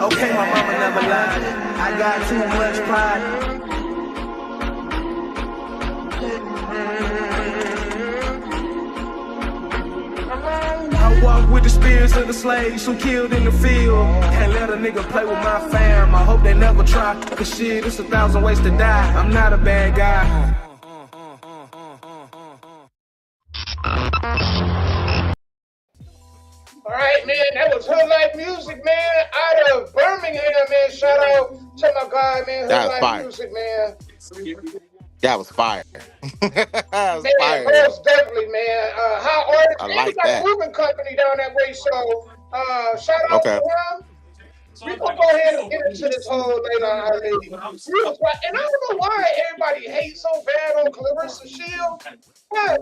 Speaker 9: Okay, my mama never lied. I got too much pride. I walk with the spirits of the slaves who killed in the field. Can't let a nigga play with my fam. I hope they never try. Cause shit, it's 1,000 ways to die. I'm not a bad guy.
Speaker 6: All right, man, that was Hood Life Music, man, out of Birmingham, man. Shout out to my guy, man, Hood
Speaker 5: That's
Speaker 6: Life
Speaker 5: fire.
Speaker 6: Music, man.
Speaker 5: That was fire. That was
Speaker 6: Man,
Speaker 5: fire.
Speaker 6: most definitely, man. How artists,
Speaker 5: I
Speaker 6: and
Speaker 5: like
Speaker 6: we got
Speaker 5: that.
Speaker 6: a moving company down that way, so shout out
Speaker 5: Okay.
Speaker 6: to him. We gonna go ahead and get into this whole Layla Ali. And I don't know why everybody hates so bad on Clarissa Shields, but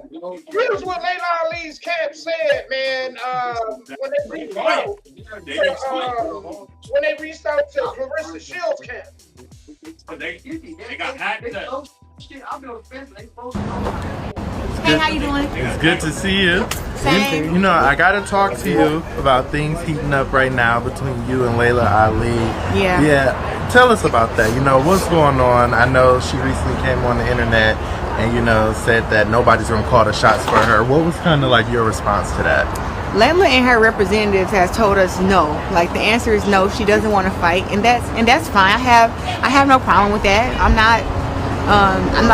Speaker 6: here's what Layla Ali's camp said, man. When they reached out to Clarissa Shields' camp.
Speaker 10: Hey, how you doing?
Speaker 11: It's good to see you.
Speaker 10: Same.
Speaker 11: You know, I gotta talk to you about things heating up right now between you and Layla Ali.
Speaker 10: Yeah.
Speaker 11: Yeah. Tell us about that. You know, what's going on? I know she recently came on the internet and, you know, said that nobody's gonna call the shots for her. What was kind of like your response to that?
Speaker 10: Layla and her representatives has told us no. Like the answer is no. She doesn't want to fight, and that's fine. I have no problem with that. I'm not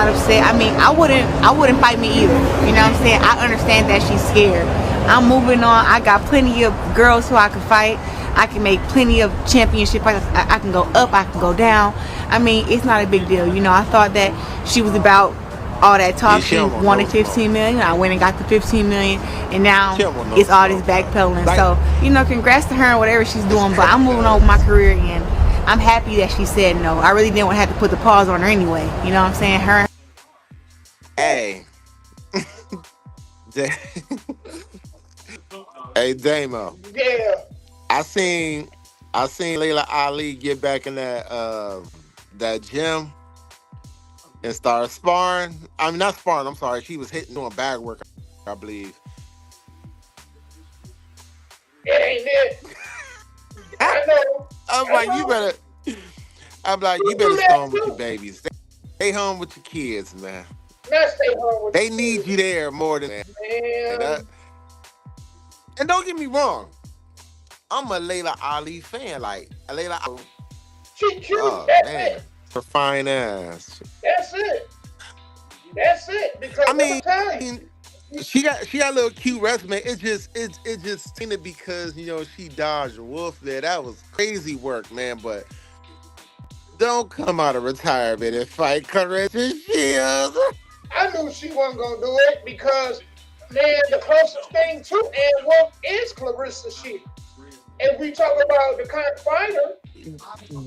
Speaker 10: upset. I mean, I wouldn't fight me either. You know what I'm saying? I understand that she's scared. I'm moving on. I got plenty of girls who I can fight. I can make plenty of championship fights. I can go up. I can go down. I mean, it's not a big deal. You know, I thought that she was about all that talk. She wanted 15 million. I went and got the 15 million, and now it's all this backpedaling. So, you know, congrats to her and whatever she's doing. But I'm moving on with my career, and I'm happy that she said no. I really didn't want to have to put the pause on her anyway. You know what I'm saying? Her.
Speaker 5: Hey. Hey, Damo.
Speaker 6: Yeah.
Speaker 5: I seen Layla Ali get back in that gym and start sparring. I mean, not sparring. I'm sorry. She was doing bag work, I believe.
Speaker 6: It ain't it. I know.
Speaker 5: I'm like, you better stay home with your babies. Stay home with your kids, man.
Speaker 6: Not stay home with
Speaker 5: They need you there more than that.
Speaker 6: Man.
Speaker 5: And don't get me wrong. I'm a Layla Ali fan. Like, Layla Ali.
Speaker 6: She cute.
Speaker 5: Oh,
Speaker 6: That's
Speaker 5: man.
Speaker 6: it.
Speaker 5: Her fine ass.
Speaker 6: That's it. That's it. Because
Speaker 5: I mean, she got a little cute resume. It just seemed because, you know, she dodged Wolf there. That was crazy work, man. But don't come out of retirement and fight Clarissa Shields.
Speaker 6: I knew she wasn't gonna do it because, man, the closest thing to Ann Wolf is Clarissa Shields. If we talk about the kind of fighter,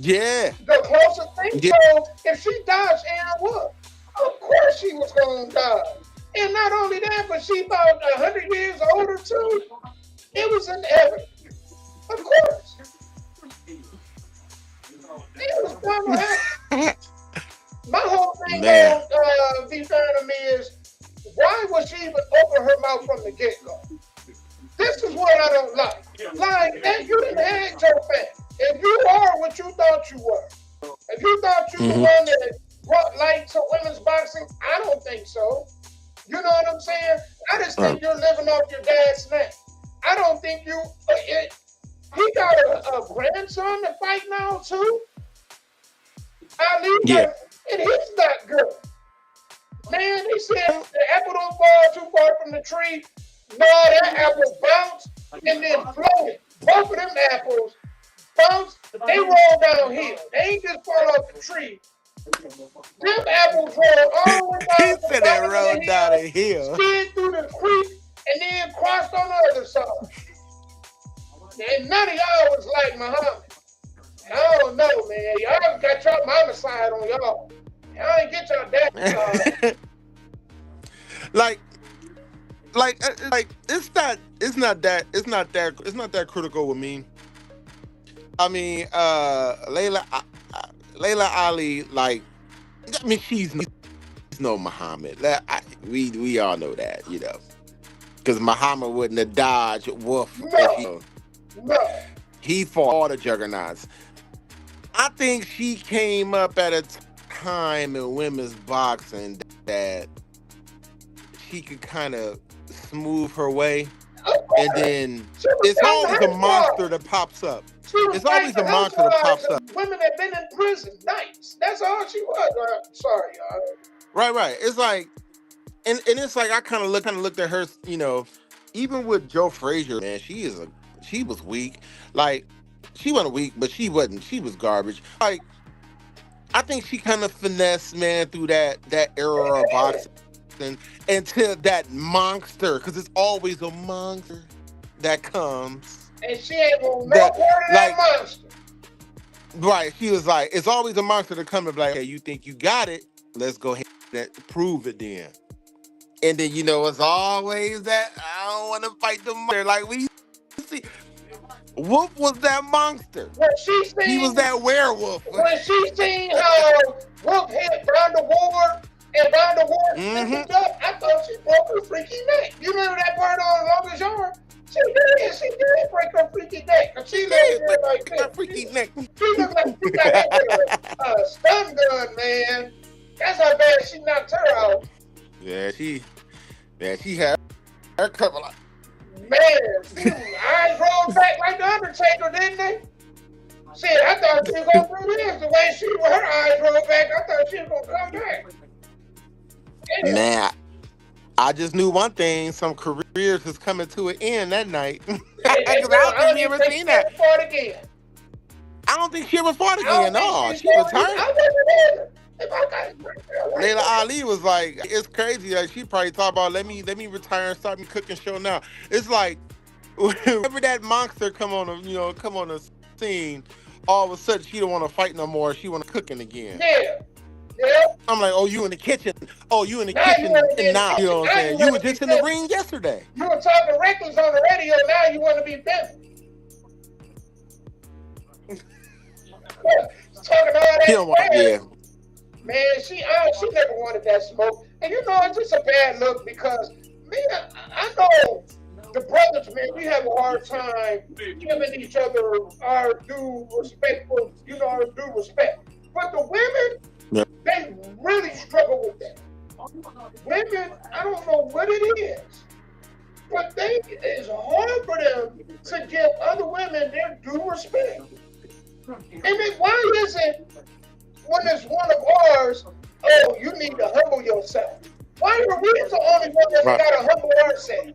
Speaker 5: Yeah.
Speaker 6: the closest thing.
Speaker 5: Yeah.
Speaker 6: So if she dodged Ann Wolf, of course she was gonna dodge. And not only that, but she about 100 years older too. It was inevitable. Of course. It was gonna happen. My whole thing on V me is, why was she even open her mouth from the get-go? This is what I don't like. Like, that you didn't have Joe Fat. If you are what you thought you were, if you thought you were the one that brought light to women's boxing, I don't think so. You know what I'm saying? I just think you're living off your dad's name. I don't think you. He got a grandson to fight now too.
Speaker 5: Yeah.
Speaker 6: And he's not good. Man, he said the apple don't fall too far from the tree. No, that apple bounced and then floated. Both of them apples bounced, they rolled downhill. They ain't just fall off the tree. Them apples rolled all the way down.
Speaker 5: He said they rolled down a hill.
Speaker 6: Skid through the creek and then crossed on the other side. And none of y'all was like Muhammad. I don't know, man. Y'all got your mama side on y'all. Y'all ain't get your daddy side.
Speaker 5: like it's not that critical with me. I mean, Layla Ali, like, I mean, she's no Muhammad. We all know that, you know, because Muhammad wouldn't have dodged Wolf.
Speaker 6: No.
Speaker 5: He fought all the juggernauts. I think she came up at a time in women's boxing that she could kind of smooth her way, and then it's always a monster that pops up. It's always a monster that pops up.
Speaker 6: Women that been in prison, nights. That's all she was. Sorry, y'all.
Speaker 5: Right. It's like, and it's like I kind of looked at her, you know, even with Joe Frazier, man, she was weak. Like, she wasn't weak, but she wasn't. She was garbage. Like, I think she kind of finessed, man, through that era of boxing until that monster, because it's always a monster that comes.
Speaker 6: And she ain't gonna no part of that monster.
Speaker 5: Right. She was like, it's always a monster to come and be like, hey, you think you got it? Let's go ahead and prove it then. And then, it's always that, I don't want to fight the monster. Like, we see, Wolf was that monster. He was that werewolf.
Speaker 6: When she seen how Wolf hit Ronda Ward and Ronda Ward picked up, I thought she broke her freaky neck. You remember that part on Longest Yard? She did break her freaky neck. She looked like her freaky neck. She looked like she got a stun gun, man. That's how bad she knocked her out.
Speaker 5: Yeah, she had her couple of...
Speaker 6: Man, eyes rolled back like the Undertaker, didn't they? Shit, I thought she was gonna do this. The way she, with her eyes rolled back, I thought she was gonna come back. Damn.
Speaker 5: Man, I just knew one thing: some careers was coming to an end that night. Because I don't think she ever seen that. I don't think she ever fought again. No, she retired. Layla Ali was like, it's crazy. Like, she probably thought about let me retire and start me cooking show now. It's like whenever that monster come on the scene, all of a sudden she don't want to fight no more. She want to cooking again.
Speaker 6: Yeah. Yeah.
Speaker 5: I'm like, oh, you in the kitchen? Oh, you in the kitchen now? You know what I'm saying? You were just in the ring yesterday.
Speaker 6: You were talking reckless on the radio. Now you want to be bent. Talking all that. Man, she never wanted that smoke. And it's just a bad look because, man, I know the brothers, man, we have a hard time giving each other our due respect. But the women, they really struggle with that. Women, I don't know what it is, but it's hard for them to give other women their due respect. And then why is it when it's one of ours, oh, you need to humble yourself? Why are we the only one that's got to humble ourselves?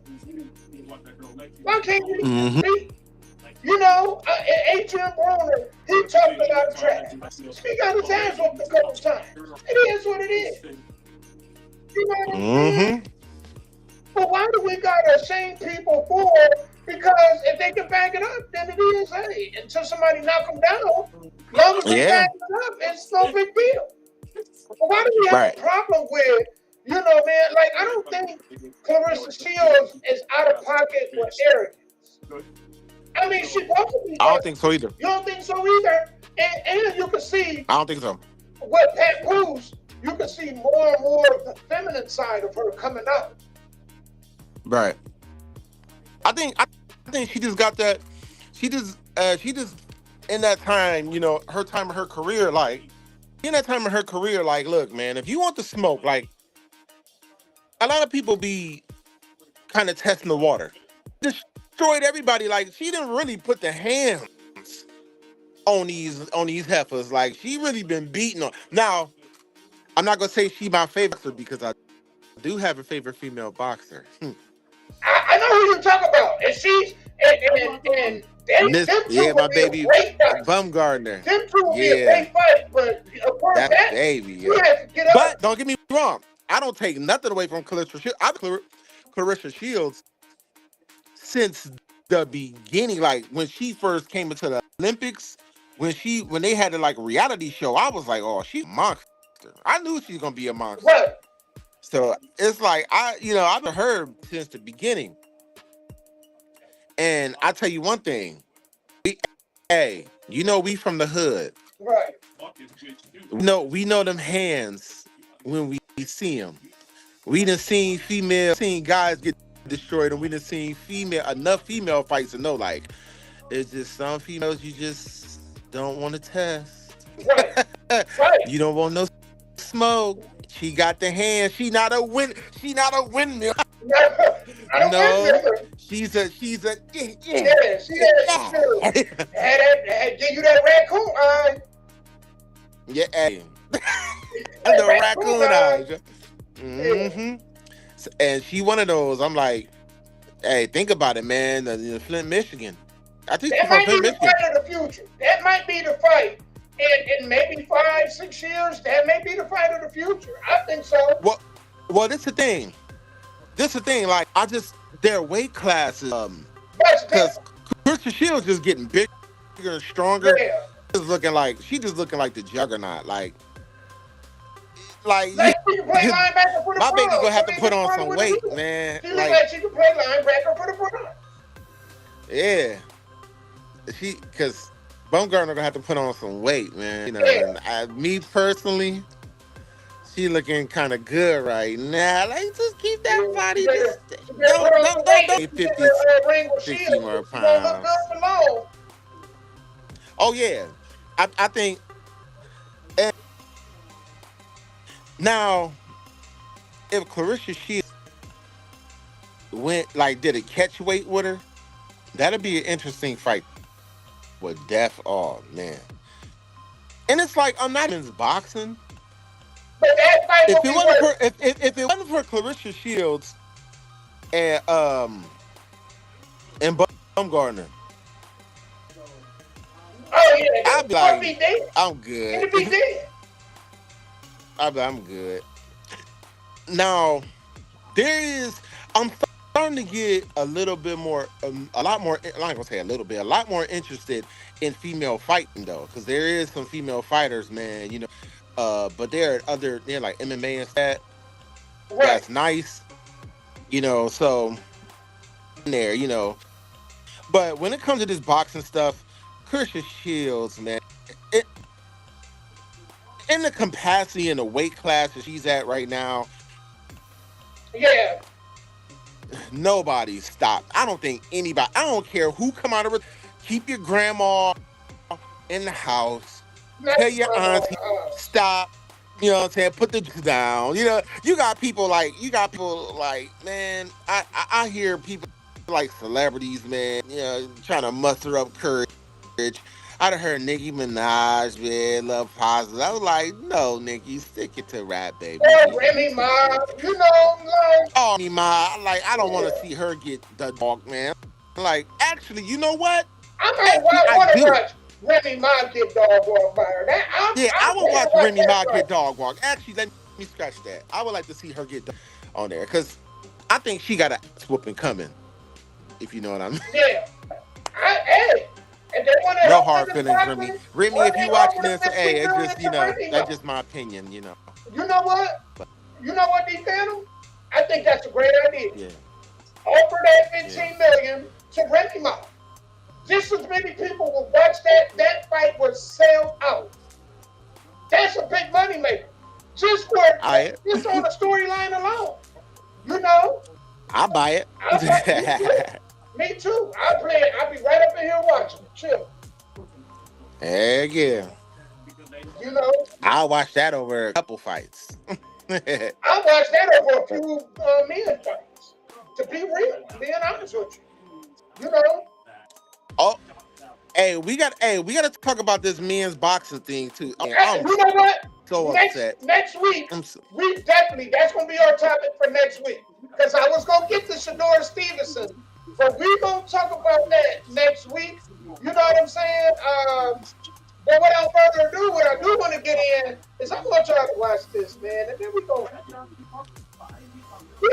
Speaker 6: Why can't you speak? Adrian Broner, he talked about trash. He got his ass whooped a couple times. It is what it is. You know what I'm saying? But why do we gotta shame people for it? Because if they can back it up, then it is, hey, until somebody knock them down, long as they back it up, it's no big deal. But why do we have a problem with, man, like, I don't think Clarissa Shields is out of pocket with arrogance. I mean, she probably...
Speaker 5: I don't think so either.
Speaker 6: You don't think so either? And you can see...
Speaker 5: I don't think so.
Speaker 6: With Pat Cruz, you can see more and more of the feminine side of her coming out.
Speaker 5: Right. I think she just got that. She just in that time, her time of her career, look, man, if you want to smoke, like, a lot of people be kind of testing the water. Destroyed everybody. Like, she didn't really put the hands on these heifers. Like, she really been beating on. Now, I'm not gonna say she my favorite boxer because I do have a favorite female boxer.
Speaker 6: I know who you talk about, and she's
Speaker 5: my baby Bumgardner.
Speaker 6: Them two will be a great fight, but
Speaker 5: that baby.
Speaker 6: You have to get up.
Speaker 5: But don't get me wrong, I don't take nothing away from Clarissa Shields. I've Clarissa Shields since the beginning. Like, when she first came into the Olympics, when they had the reality show, I was like, oh, she's a monster. I knew she was gonna be a monster.
Speaker 6: Right.
Speaker 5: So it's like I've been her since the beginning. And I tell you one thing, we from the hood.
Speaker 6: Right.
Speaker 5: We know them hands when we see them. We done seen guys get destroyed, and we done seen enough female fights to know, like, it's just some females you just don't want to test.
Speaker 6: Right. Right.
Speaker 5: You don't want no smoke. She got the hand. She not a windmill. No, she's a
Speaker 6: she had give you that raccoon eye.
Speaker 5: Yeah, the raccoon eye. Mm-hmm. And she one of those. I'm like, hey, think about it, man. Flint, Michigan. I think
Speaker 6: that might be the fight of the future. That might be the fight in maybe 5-6 years, that may be the fight of the future. I think so.
Speaker 5: Well, this the thing. Like, their weight classes, because Clarissa Shields just getting bigger and stronger.
Speaker 6: Yeah.
Speaker 5: She just looking like the juggernaut. Like
Speaker 6: she can play linebacker for the
Speaker 5: my
Speaker 6: Browns.
Speaker 5: baby's gonna have to put on some weight, man.
Speaker 6: She looks like she can play linebacker for the Browns.
Speaker 5: Yeah. Because Baumgartner gonna have to put on some weight, man. You know,
Speaker 6: Yeah.
Speaker 5: and me personally, she looking kind of good right now. Like, just keep that body. Don't 50, 60 more pounds. Oh yeah, I think. And now, if Clarissa Shields did a catch weight with her, that'd be an interesting fight. With death, oh man. And it's like, I'm not in boxing.
Speaker 6: But that fight
Speaker 5: If it wasn't for Clarissa Shields and Baumgartner, I'd be like, I'm good.
Speaker 6: It'd be dead.
Speaker 5: I'm good. Now, I'm starting to get a little bit more, a lot more interested in female fighting though, because there is some female fighters, man, you know, but they're like MMA and that. Right. That's nice, you know, so there, you know. But when it comes to this boxing stuff, Clarissa Shields, man, in the capacity and the weight class that she's at right now,
Speaker 6: yeah,
Speaker 5: nobody's stopped. I don't think anybody. I don't care who come out of it. Keep your grandma in the house. Tell your auntie stop. You know what I'm saying? Put the down. You know, you got people like, man. I hear people like celebrities, man. You know, trying to muster up courage. I done heard Nicki Minaj, man, love positive. I was like, no, Nicki, stick it to rap, baby.
Speaker 6: Oh, Remy Ma, you know, like.
Speaker 5: Oh, Remy Ma, like, I don't want to see her get the dog, man. Like, actually, you know what?
Speaker 6: I want to watch Remy Ma get dog walked by her.
Speaker 5: I would watch Remy Ma get dog walked. Actually, let me scratch that. I would like to see her get on there, because I think she got a whooping coming, if you know what I mean.
Speaker 6: Yeah. Hey.
Speaker 5: No hard feelings, Remy. Remy, if you watching this, hey, it's just, you know, that's just my opinion, you know.
Speaker 6: You know what? D-Phantom? I think that's a great idea.
Speaker 5: Yeah.
Speaker 6: Offer that $15 million to Remy Ma. Just as many people will watch that fight will sell out. That's a big money maker. Just on the storyline alone. You know?
Speaker 5: I'll buy it.
Speaker 6: Me too. I'll play it. I'll be right up in here watching. Chill.
Speaker 5: Heck yeah.
Speaker 6: You know?
Speaker 5: I'll watch that over a couple fights.
Speaker 6: I'll watch that over a few men fights. To be real, being honest with you. You know?
Speaker 5: Oh, hey, we got to talk about this men's boxing thing too.
Speaker 6: You know what?
Speaker 5: So upset.
Speaker 6: Next week, that's gonna be our topic for next week. Because I was gonna get to Shador Stevenson. But we're going to talk about that next week. You know what I'm saying? But without further ado, what I do want to get in is I want y'all to watch this, man. And then we're going to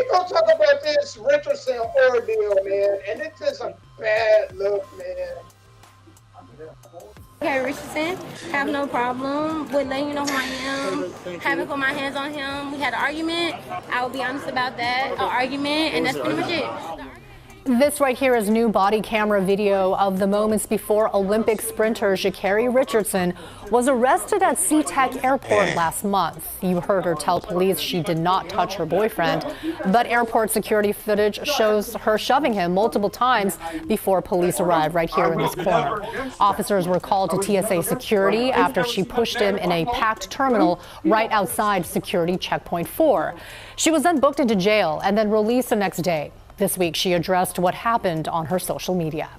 Speaker 6: talk about this Richardson ordeal, man. And it's just a bad look, man.
Speaker 12: Okay, Richardson, have no problem with letting you know who I am. Haven't put my hands on him. We had an argument. I will be honest about that. An argument, and that's pretty much it.
Speaker 13: This right here is new body camera video of the moments before Olympic sprinter Sha'Carri Richardson was arrested at SeaTac Airport last month. You heard her tell police she did not touch her boyfriend, but airport security footage shows her shoving him multiple times before police arrived right here in this corner. Officers were called to TSA security after she pushed him in a packed terminal right outside security checkpoint 4. She was then booked into jail and then released the next day. This week, she addressed what happened on her social media.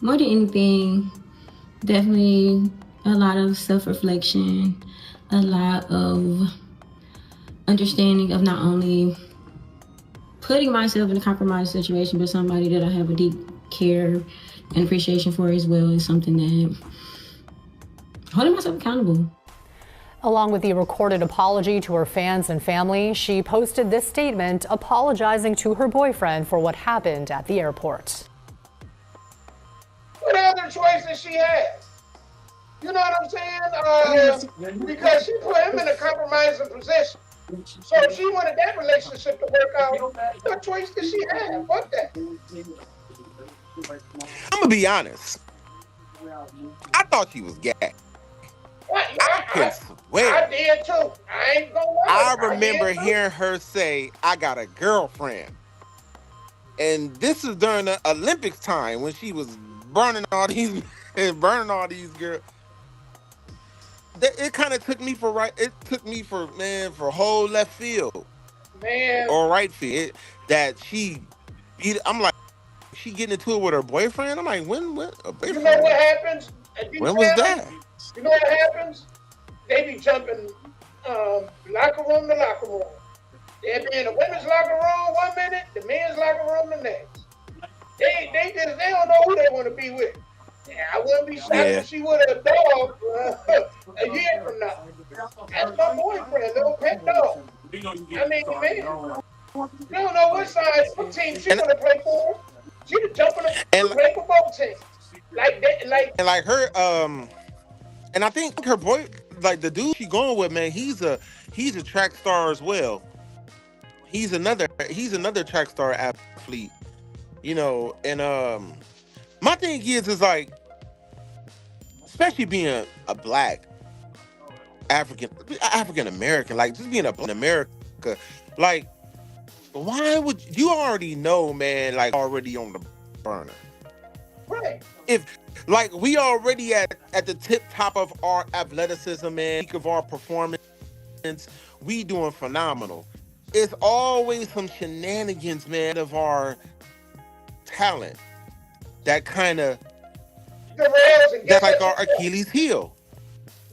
Speaker 12: More than anything, definitely a lot of self-reflection, a lot of understanding of not only putting myself in a compromised situation, but somebody that I have a deep care and appreciation for as well is something that holding myself accountable.
Speaker 13: Along with the recorded apology to her fans and family, she posted this statement apologizing to her boyfriend for what happened at the airport.
Speaker 6: What other choices she has? You know what I'm saying? Because she put him in a compromising position. So if she wanted that relationship to work out, what choice did she have? Fuck that.
Speaker 5: I'm gonna be honest. I thought she was gay. I can swear.
Speaker 6: I did too. I ain't gonna lie.
Speaker 5: I remember hearing her say, "I got a girlfriend," and this is during the Olympics time when she was burning all these girls. It kind of took me for for whole left field,
Speaker 6: man,
Speaker 5: or right field. I'm like, she getting into it with her boyfriend. I'm like, when a boyfriend?
Speaker 6: You know what happens?
Speaker 5: When was that?
Speaker 6: You know what happens? They be jumping locker room to locker room. They be in the women's locker room 1 minute, the men's locker room the next. They don't know who they want to be with. I wouldn't be shocked if she with a dog a year from now. That's my boyfriend, little pet dog. I mean, man, you don't know what team she gonna play for. She could jump in play for both teams.
Speaker 5: Like her, and I think her boy, like the dude she going with, man, he's a track star as well. He's another track star athlete, you know. And my thing is like, especially being a black African American, like just being a black in America, like, why would you already know, man? Like already on the burner.
Speaker 6: Right.
Speaker 5: If like we already at the top of our athleticism, man, peak of our performance, we doing phenomenal. It's always some shenanigans, man, of our talent that kind of that's like our Achilles heel.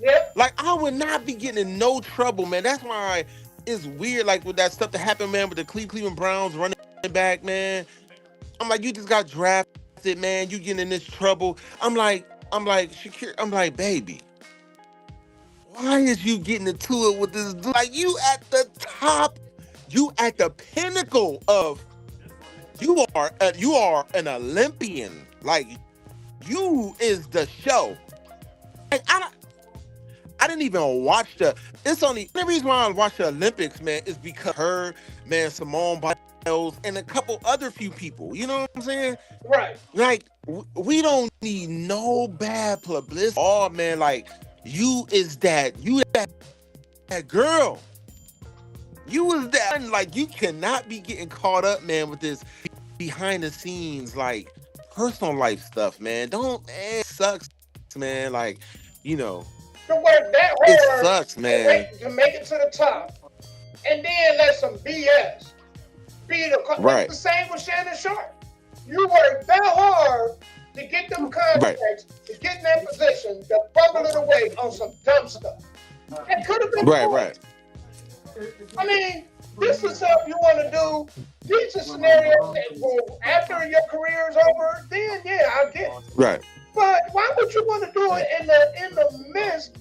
Speaker 6: Yep.
Speaker 5: Like I would not be getting in no trouble, man. That's why it's weird, like with that stuff that happened, man, with the Cleveland Browns running back, man. I'm like, you just got drafted, man. You getting in this trouble. I'm like, Shakira, I'm like, baby, why is you getting into it with this dude? Like, you at the top, you at the pinnacle of, you are an Olympian. Like, you is the show. Like, I didn't even watch the reason why I watch the Olympics, man, is because her, man, Simone Biles, and a couple other few people. You know what I'm saying?
Speaker 6: Right.
Speaker 5: Like, we don't need no bad publicity. Oh, man, like, you that girl. You was that, like, you cannot be getting caught up, man, with this behind the scenes, like, personal life stuff, man. It sucks, man. Like, you know,
Speaker 6: to work that hard,
Speaker 5: it sucks, man,
Speaker 6: to make it to the top, and then let some BS be
Speaker 5: right.
Speaker 6: It's the same with Shannon Sharp. You work that hard to get them contracts, to get in that position, to fumble it away on some dumb stuff. That could have been
Speaker 5: right.
Speaker 6: I mean, this is something you want to do. These are scenarios that after your career is over, then yeah, I get it.
Speaker 5: Right.
Speaker 6: But why would you want to do it in the midst,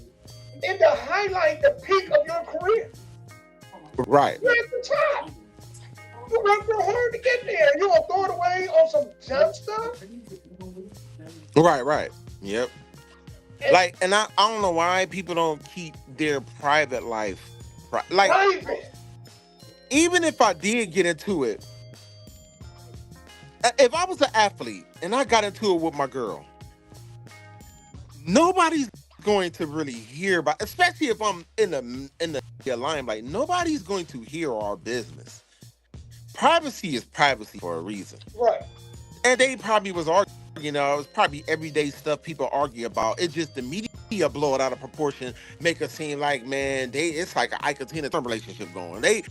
Speaker 6: in the highlight, the peak of your career?
Speaker 5: Right.
Speaker 6: You're at the top. You worked real hard to get there. You gonna throw it away on some dumb stuff?
Speaker 5: Right. Yep. Like, and I don't know why people don't keep their private life like
Speaker 6: private.
Speaker 5: Even if I did get into it, if I was an athlete and I got into it with my girl, nobody's going to really hear about, especially if I'm in the limelight, nobody's going to hear our business. Privacy is privacy for a reason.
Speaker 6: Right.
Speaker 5: And they probably was arguing, you know, it was probably everyday stuff people argue about. It's just the media blow it out of proportion, make it seem like, man, it's like an Ike and Tina Turner relationship going. They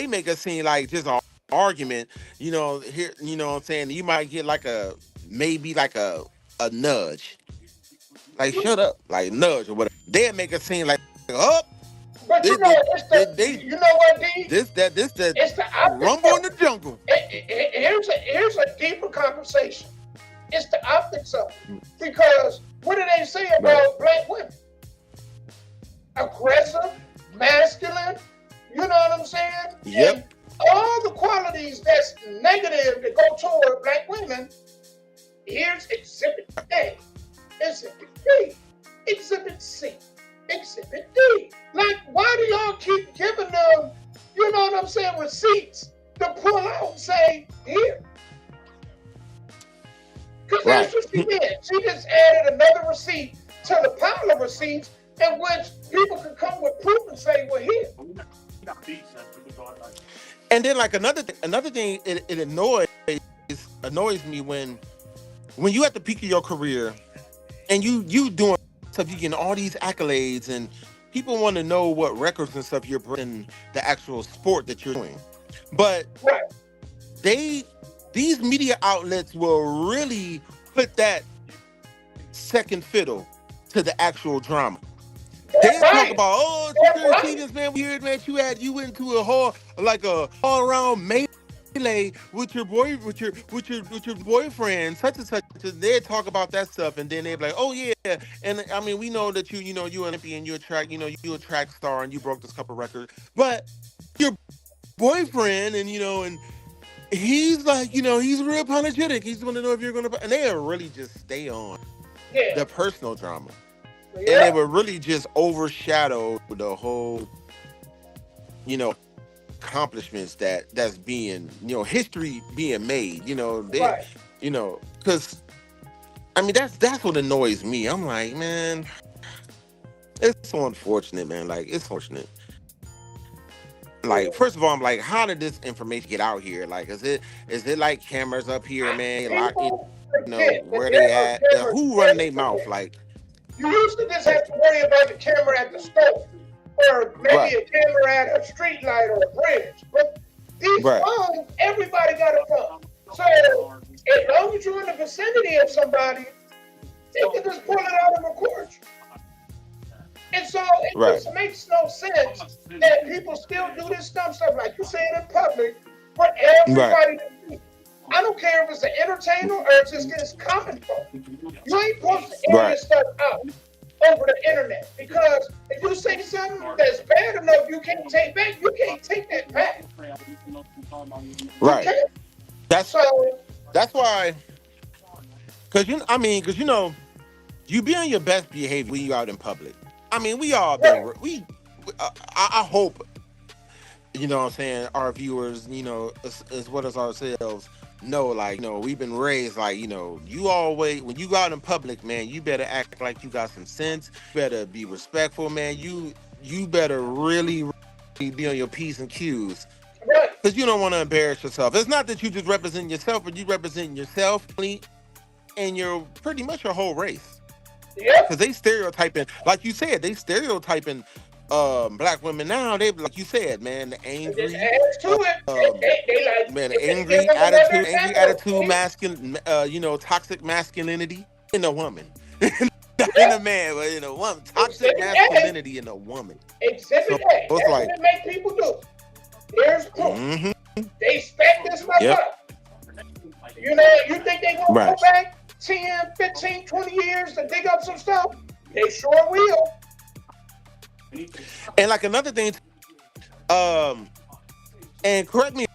Speaker 5: make it seem like just an argument, you know, here, you know what I'm saying? You might get like maybe a nudge. Like, shut up, like nudge or whatever. They'll make it seem like,
Speaker 6: but you know, you know what, D?
Speaker 5: This
Speaker 6: it's the
Speaker 5: rumble in the jungle.
Speaker 6: Here's a deeper conversation. It's the optics of it. Because what do they say about black women? aggressive, masculine. You know what I'm saying?
Speaker 5: Yep.
Speaker 6: And all the qualities that's negative that go toward black women. Here's Exhibit A, Exhibit B, Exhibit C, Exhibit D. Like, why do y'all keep giving them, you know what I'm saying, receipts to pull out and say, here? Because that's what she did. She just added another receipt to the pile of receipts in which people can come with proof and say, well, here.
Speaker 5: And then, like, another thing, it annoys me when you at the peak of your career and you doing stuff, you getting all these accolades, and people want to know what records and stuff you're bringing, the actual sport that you're doing. But these media outlets will really put that second fiddle to the actual drama. They talk about, oh, Stevens, man, weird, man. You went into a all around melee with your boyfriend, such and such. They talk about that stuff, and then they're like, oh yeah, and I mean, we know that you're an Olympian, you're a track star, and you broke this couple record, but your boyfriend, and and he's like, he's real apologetic. He's want to know if you're gonna, and they really just stay on the personal drama. And they would really just overshadow the whole, accomplishments that's being, history being made. Because I mean that's what annoys me. I'm like, man, it's so unfortunate, man. Like, it's unfortunate. Like, first of all, I'm like, how did this information get out here? Like, is it like cameras up here, man? Like, where they at? Who running their mouth? Like.
Speaker 6: You used to just have to worry about the camera at the stove, or maybe a camera at a street light or a bridge. But these phones, everybody got a phone. So as long as you're in the vicinity of somebody, they can just pull it out and record you. And so it just makes no sense that people still do this stuff like you say in public for everybody to see. I don't care if it's an entertainer or it's just this common folk. You ain't supposed to air this stuff out over the internet, because if you say something that's bad enough you can't take back, you can't take that back.
Speaker 5: Right. That's why. Because you be on your best behavior when you out in public. I mean, we all been. I hope. You know what I'm saying? Our viewers, as well as ourselves, know, like, we've been raised like, you always, when you go out in public, man, you better act like you got some sense. You better be respectful, man. You better really be on your P's and Q's. Because you don't want to embarrass yourself. It's not that you just represent yourself, but you represent yourself and you're pretty much your whole race. Because they stereotyping, like you said, black women now. They, like you said, man, the angry, angry attitude, masculine, toxic masculinity in a woman, not in a man, but in a woman. Toxic masculinity in a woman.
Speaker 6: Exhibit A. That's what it make people do. Here's proof. They spec this stuff up. You think they gonna go back 10, 15, 20 years to dig up some stuff? They sure will.
Speaker 5: And like another thing, and correct me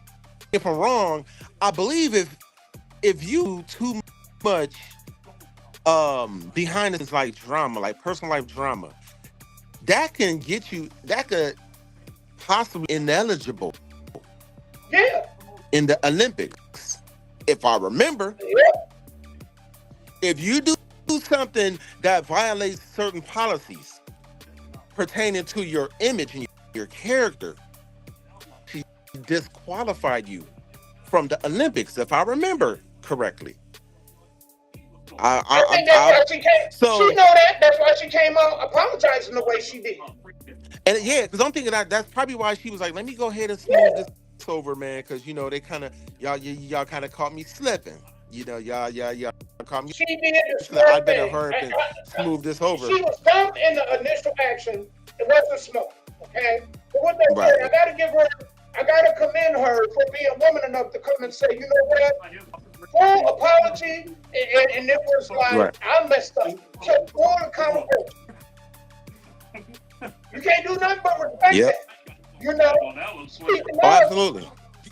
Speaker 5: if I'm wrong, I believe if you too much behind the scenes like drama, like personal life drama, that could possibly ineligible in the Olympics. If I remember, if you do something that violates certain policies pertaining to your image and your character, she disqualified you from the Olympics, if I remember correctly.
Speaker 6: I think that's why she came. She know that. That's why she came out apologizing the way she did.
Speaker 5: And because I'm thinking that's probably why she was like, "Let me go ahead and smooth this over, man," because they kind of y'all kind of caught me slipping. Y'all caught me.
Speaker 6: She did.
Speaker 5: I better hurry and smooth this over.
Speaker 6: She was dumb in the initial action. It wasn't smooth. Okay. But what they said, I gotta commend her for being woman enough to come and say, you know what? Full apology, and it was like, I messed up. So full accountability. You can't do nothing but respect
Speaker 5: Yep.
Speaker 6: that. You know, speaking
Speaker 5: Oh,
Speaker 6: of,
Speaker 5: absolutely.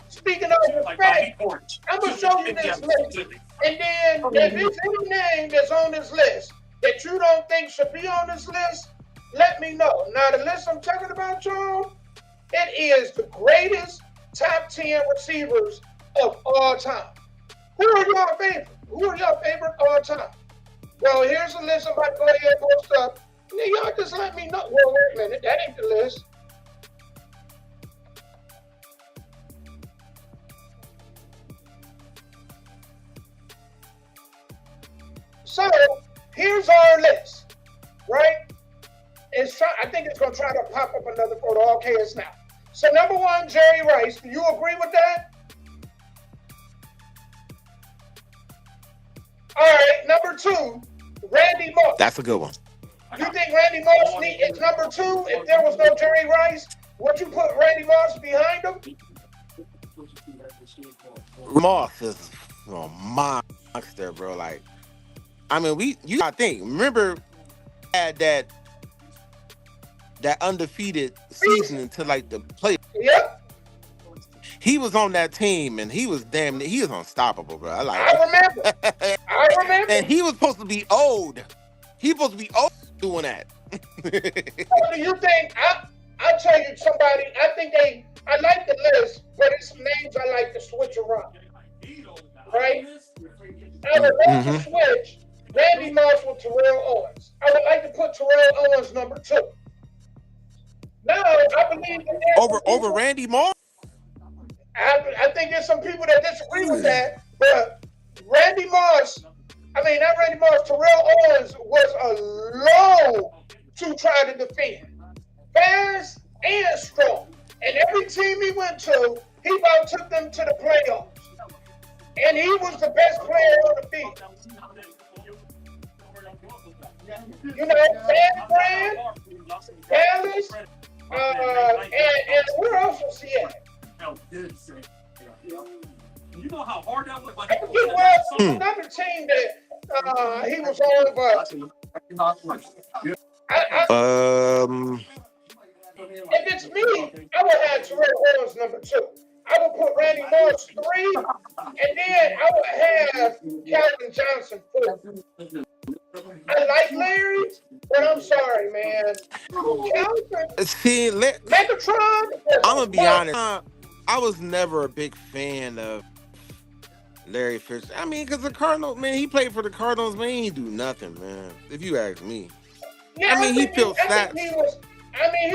Speaker 6: speaking of respect, I'm gonna show you this list. And then if there's any name that's on this list that you don't think should be on this list, let me know. Now the list I'm talking about, y'all, it is the greatest top 10 receivers of all time. Who are your favorite? Who are your favorite all time? Well, here's a list. I'm about to go ahead and post up. Now, y'all just let me know. Well, wait a minute. That ain't the list. So, here's our list, right? I think it's going to try to pop up another photo. Okay, it's now. So, number one, Jerry Rice. Do you agree with that? All right, number two, Randy Moss.
Speaker 5: That's a good one.
Speaker 6: You think Randy Moss is number two? If there was no Jerry Rice, would you put Randy Moss behind him?
Speaker 5: Moss is a monster, bro. Like, I mean, you gotta think. Remember, had that undefeated season until like the play.
Speaker 6: Yep.
Speaker 5: He was on that team, and he was unstoppable, bro.
Speaker 6: I remember.
Speaker 5: And he was supposed to be old. He was supposed to be old doing that.
Speaker 6: So do you think? I'll tell you somebody. I like the list, but it's some names I like to switch around. Right? I would like to switch Randy Moss with Terrell Owens. I would like to put Terrell Owens number two. Now I believe that
Speaker 5: over Randy Moss.
Speaker 6: I think there's some people that disagree with that, but Randy Moss, Terrell Owens was a load to try to defend. Fast and strong. And every team he went to, he about took them to the playoffs. And he was the best player on the field. You know, San Fran, Dallas, and where else was he at?
Speaker 14: You know how hard that was.
Speaker 6: I forget where another team that he was on, but if it's me, I would have Terrell Owens number two. I would put Randy Moss three, and then I would have Calvin Johnson four. I like Larry, but I'm sorry, man. Calvin,
Speaker 5: See,
Speaker 6: Megatron.
Speaker 5: I'm gonna be honest. I was never a big fan of Larry Fitzgerald. I mean, because the Cardinals, man, he played for the Cardinals, man. He didn't do nothing, man. If you ask me.
Speaker 6: Yeah,
Speaker 5: I mean, he filled stats.
Speaker 6: He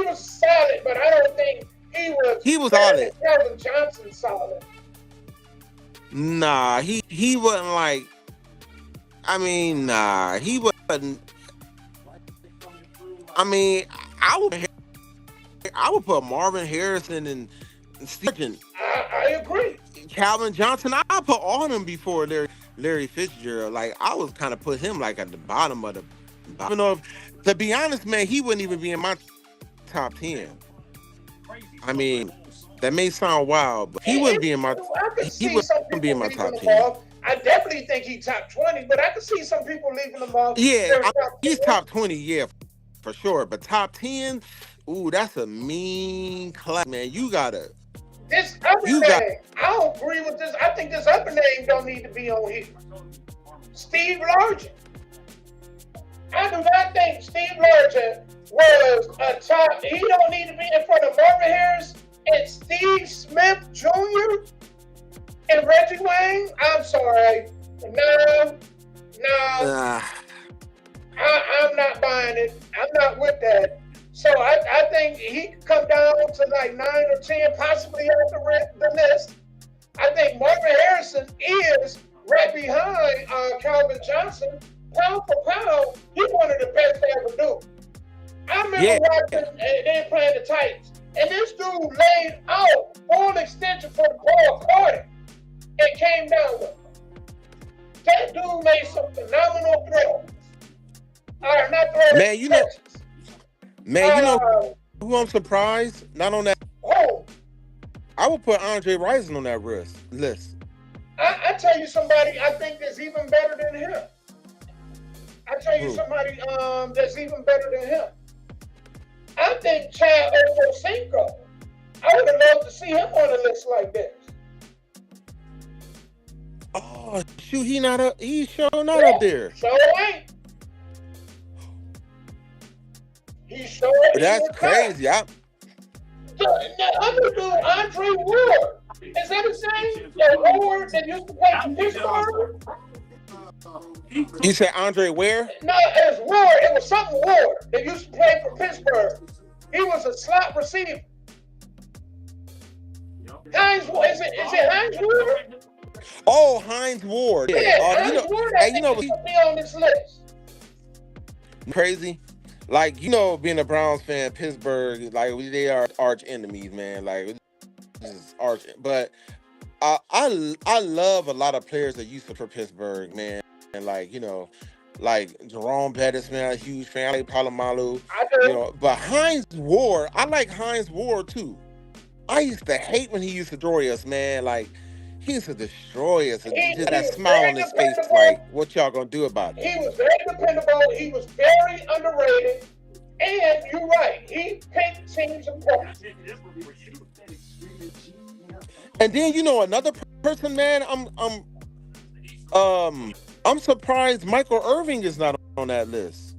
Speaker 6: was solid, but I don't think he was
Speaker 5: solid.
Speaker 6: Calvin Johnson solid.
Speaker 5: Nah, he wasn't like. I mean, nah, he wasn't. I mean, I would put Marvin Harrison and Stephen.
Speaker 6: I agree.
Speaker 5: Calvin Johnson, I put all of them before Larry Fitzgerald. Like, I was kind of put him like at the bottom of the. I don't know if, to be honest, man, he wouldn't even be in my top 10. I mean, that may sound wild, but he wouldn't be in my. He wouldn't be in my top 10.
Speaker 6: I definitely think he's top 20, but I can see some people leaving him off.
Speaker 5: Yeah, he's top 20, yeah, for sure. But top 10, ooh, that's a mean class, man. You gotta.
Speaker 6: This other name, I don't agree with this. I think this other name don't need to be on here. Steve Largent. I do not think Steve Largent was a top. He don't need to be in front of Marvin Harris and Steve Smith Jr. and Reggie Wayne. I'm sorry. No. I'm not buying it. I'm not with that. So I think he could come down to like 9 or 10, possibly off the list. I think Marvin Harrison is right behind Calvin Johnson. Pound for pound, he's one of the best they ever do. I remember watching they playing the Titans, and this dude laid out full extension for the ball, caught it, and came down with it. That dude made some phenomenal throws. Not throws.
Speaker 5: Man, you know who I'm surprised? Not on that.
Speaker 6: Oh.
Speaker 5: I would put Andre Rison on that list.
Speaker 6: I tell you somebody I think that's even better than him. I tell you somebody that's even better than him. I think Chad Ochocinco. I would have loved to see him on a list like this.
Speaker 5: Oh shoot, he's showing not up there.
Speaker 6: So ain't. He's showing.
Speaker 5: That's crazy.
Speaker 6: The other dude, Andre Ward. Is that his name? The Ward that used to play for Pittsburgh?
Speaker 5: You said Andre where?
Speaker 6: No, it was Ward. It was something Ward that used to play for Pittsburgh. He was a slot receiver. Hines Ward. Is it Hines Ward?
Speaker 5: Oh, Hines Ward.
Speaker 6: Yeah, Hines Ward. Hey, you know, be on this list.
Speaker 5: Crazy. Like, you know, being a Browns fan, Pittsburgh, like, they are arch enemies, man. Like, this is arch. But I love a lot of players that used to for Pittsburgh, man. And, like, you know, like Jerome Bettis, man, I'm a huge fan. I like Palomalu. You know, but Hines Ward, I like Hines Ward, too. I used to hate when he used to destroy us, man. Like, he used to destroy us. Just that smile on his face, like, what y'all gonna do about it?
Speaker 6: He was very dependable. He was very underrated. And you're right, he picked teams apart.
Speaker 5: And then, you know, another person, man, I'm surprised Michael Irvin is not on that list.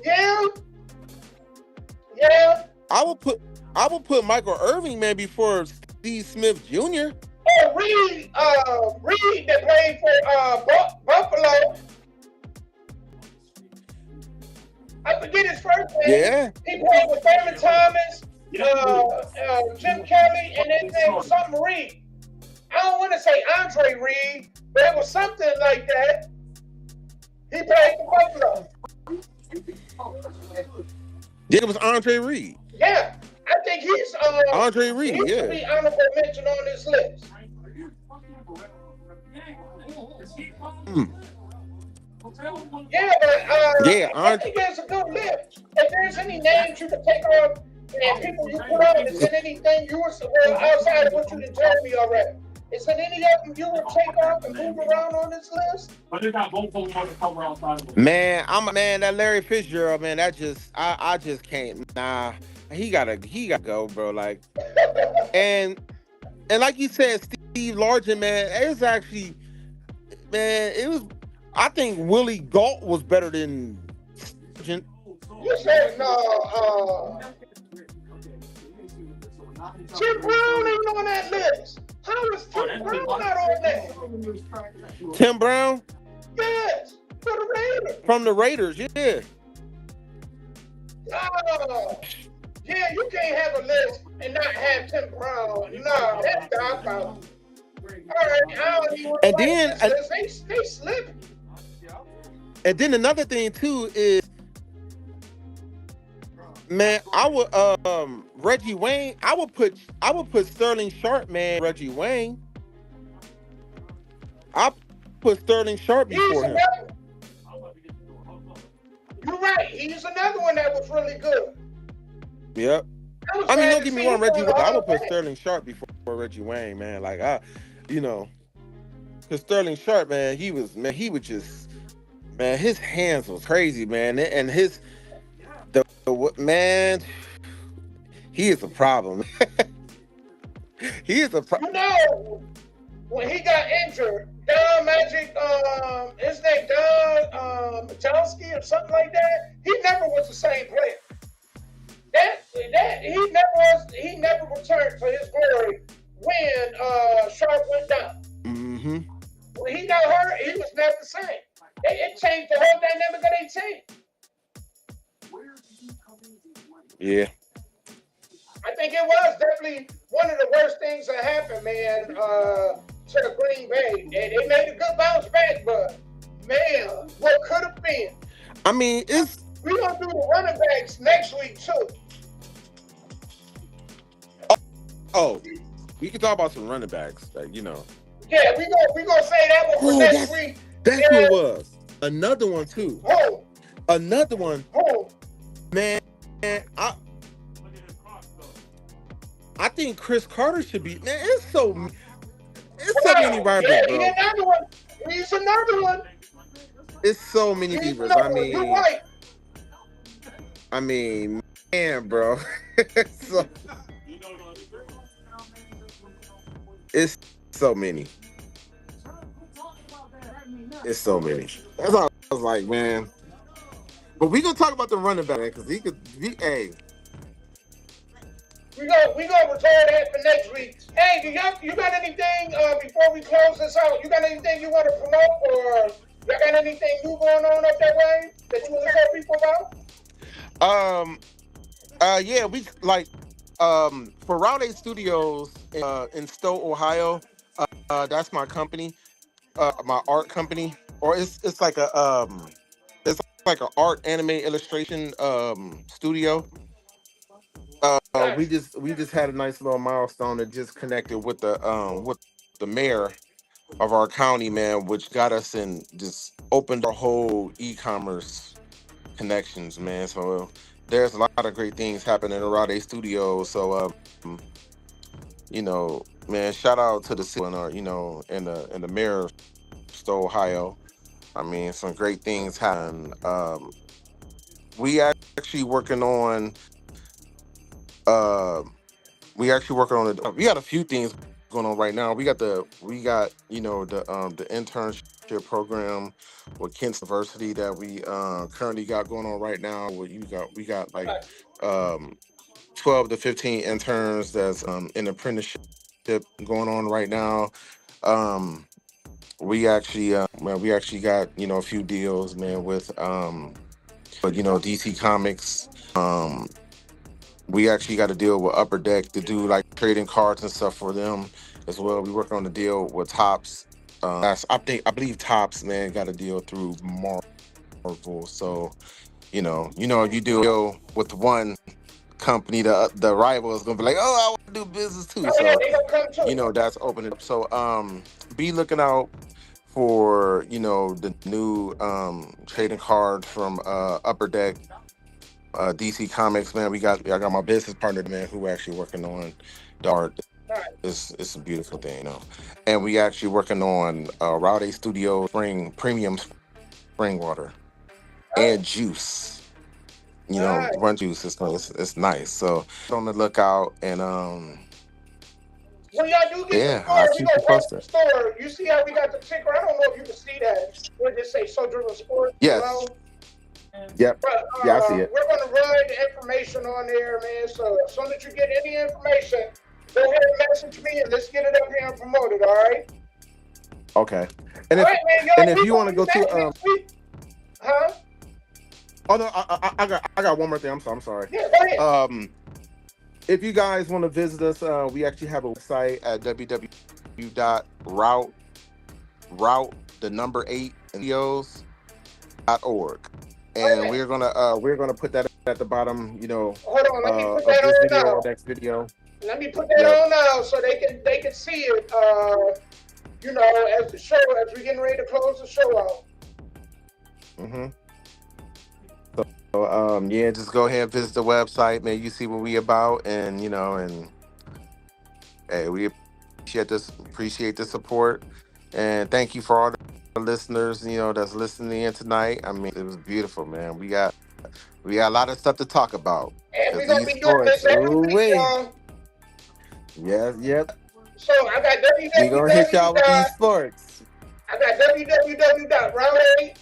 Speaker 6: Yeah.
Speaker 5: I would put Michael Irvin, man, before Steve Smith Jr.
Speaker 6: Oh, Reed that played for Buffalo. I forget his first name.
Speaker 5: Yeah.
Speaker 6: He played with Thurman Thomas, Jim Kelly, and his name was something Reed. I don't want to say Andre Reed, but it was something like that. He played for Buffalo.
Speaker 5: Yeah, it was Andre Reed.
Speaker 6: Yeah. I think he's
Speaker 5: Andre Reed,
Speaker 6: he should be honorable mention on this list. Yeah, but I think it's a good list. If there's any names you can take off and people you put on, is there anything you were outside of what you done told me already? Is there any of them you would take off and move around on this list?
Speaker 5: Man, that Larry Fitzgerald, man, I just can't. Nah. He gotta go, bro. Like, and like you said, Steve Largent, man, it's actually, man, it was. I think Willie Gault was better than Sargent.
Speaker 6: You said no. Tim Brown ain't on that list. How is Tim Brown not on that?
Speaker 5: Tim Brown?
Speaker 6: Yes, for the Raiders.
Speaker 5: From the Raiders, yeah.
Speaker 6: Yeah, you can't have a list and not have Tim Brown. No, that's dog out. All right, I don't even
Speaker 5: and then
Speaker 6: they slip.
Speaker 5: And then another thing too is, man, I would Reggie Wayne. I would put Sterling Sharp, man. Reggie Wayne. I put Sterling Sharp before him.
Speaker 6: You're right. He's another one that was really good.
Speaker 5: Yep. I mean, don't get me wrong, Reggie. I would put Sterling Sharp before Reggie Wayne, man. Like because Sterling Sharp, man, he would just, man, his hands was crazy, man, and man, he is a problem. He is a problem.
Speaker 6: You know, when he got injured, Don Magic, his name Don Majowski or something like that, he never was the same player. He never returned to his glory when Sharp went down.
Speaker 5: Mm-hmm.
Speaker 6: When he got hurt, he was never the same. It changed the whole dynamic of their team.
Speaker 5: Yeah.
Speaker 6: I think it was definitely one of the worst things that happened, man, to Green Bay. They made a good bounce back, but, man, what could have been?
Speaker 5: I mean,
Speaker 6: we're going to do the running backs next week, too.
Speaker 5: Oh, we can talk about some running backs, like, you know.
Speaker 6: Yeah, we gonna say that one for next week.
Speaker 5: That's what it was. Another one, too.
Speaker 6: Oh.
Speaker 5: Another one.
Speaker 6: Oh.
Speaker 5: Man, I think Chris Carter should be. Man, it's so many rivals, bro.
Speaker 6: He's another one.
Speaker 5: It's so many rivals. I mean, Man, bro. So, it's so many. It's so many. That's all I was like, man. But we gonna talk about the running back because he could be. Hey,
Speaker 6: We gonna return that for next week. Hey, you got anything before we close this out? You got anything you want to promote, or you got anything new going on up that way that you want to tell people about?
Speaker 5: yeah, we like for Route 8 Studios in Stowe, Ohio. That's my company, my art company, or it's like a an art anime illustration studio. We just had a nice little milestone that just connected with the mayor of our county, man, which got us in, just opened our whole e-commerce connections, man. So there's a lot of great things happening in Route 8 Studios. So man, shout out to the city and the mayor of Stowe, Ohio. I mean, some great things happen. We actually working on we got a few things going on right now. We got the internship program with Kent University that we currently got going on right now. We got like 12 to 15 interns that's in apprenticeship going on right now. We actually got a few deals, man, with DC Comics. We actually got a deal with Upper Deck to do like trading cards and stuff for them as well. We working on a deal with Topps. I believe Topps, man, got a deal through Marvel. So, you do a deal with one company, the rival is gonna be like, oh, I want to do business too. So, that's opening up. So, be looking out for the new trading cards from Upper Deck. DC Comics, man. I got my business partner, man, who actually working on the art. It's a beautiful thing, And we actually working on Route 8 Studio premium spring water and juice. Run juice. It's nice. So on the lookout and
Speaker 6: when y'all do get the store, we gonna post the store. You see how we got the ticker? I don't know if you can see that. We'll just say So Driven Sports.
Speaker 5: Yes. Yep.
Speaker 6: But,
Speaker 5: yeah, I see it.
Speaker 6: We're gonna run the information on there, man. So as soon as you get any information, go ahead and message me and let's get it up here and promote it. All right.
Speaker 5: Okay. And if you want to go to
Speaker 6: huh?
Speaker 5: Oh no, I got one more thing. I'm sorry.
Speaker 6: Yeah, go ahead.
Speaker 5: If you guys want to visit us, we actually have a website at www.route8studios.org. And we're gonna put that at the bottom,
Speaker 6: Hold on, let me put
Speaker 5: of
Speaker 6: that
Speaker 5: this
Speaker 6: on
Speaker 5: video
Speaker 6: now.
Speaker 5: or next video.
Speaker 6: Let me put that on now so they can see it. As we're getting ready to close the show out.
Speaker 5: So just go ahead and visit the website, man. You see what we about, and hey, we appreciate the support, and thank you for all the listeners, that's listening in tonight. I mean, it was beautiful, man. We got a lot of stuff to talk about.
Speaker 6: And we're gonna be doing this every week, y'all.
Speaker 5: Yes, yep.
Speaker 6: So I got
Speaker 5: We gonna hit y'all with these sports.
Speaker 6: I got www.route8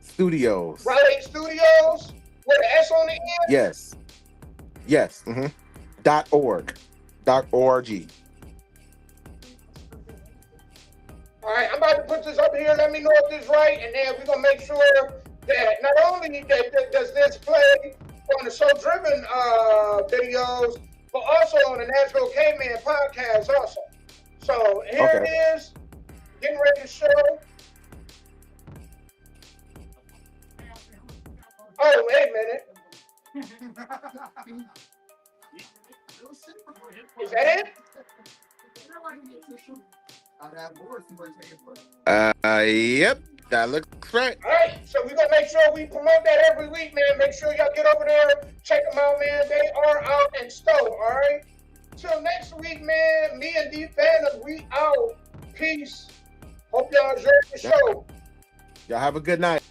Speaker 5: Studios.
Speaker 6: Route 8 Studios with an S on the end.
Speaker 5: Yes. .org. .org.
Speaker 6: All right, I'm about to put this up here. Let me know if this is right, and then we're gonna make sure that not only does this play on the So Driven videos, but also on the Nashville K-Man podcast also. So here it is, getting ready to show. Oh, wait a minute. Is that it?
Speaker 5: Yep, that looks right.
Speaker 6: All right, so we're gonna make sure we promote that every week, man. Make sure y'all get over there, check them out, man. They are out in Stowe, all right? Till next week, man. Me and D Phantom, we out. Peace. Hope y'all enjoyed the show.
Speaker 5: Y'all have a good night.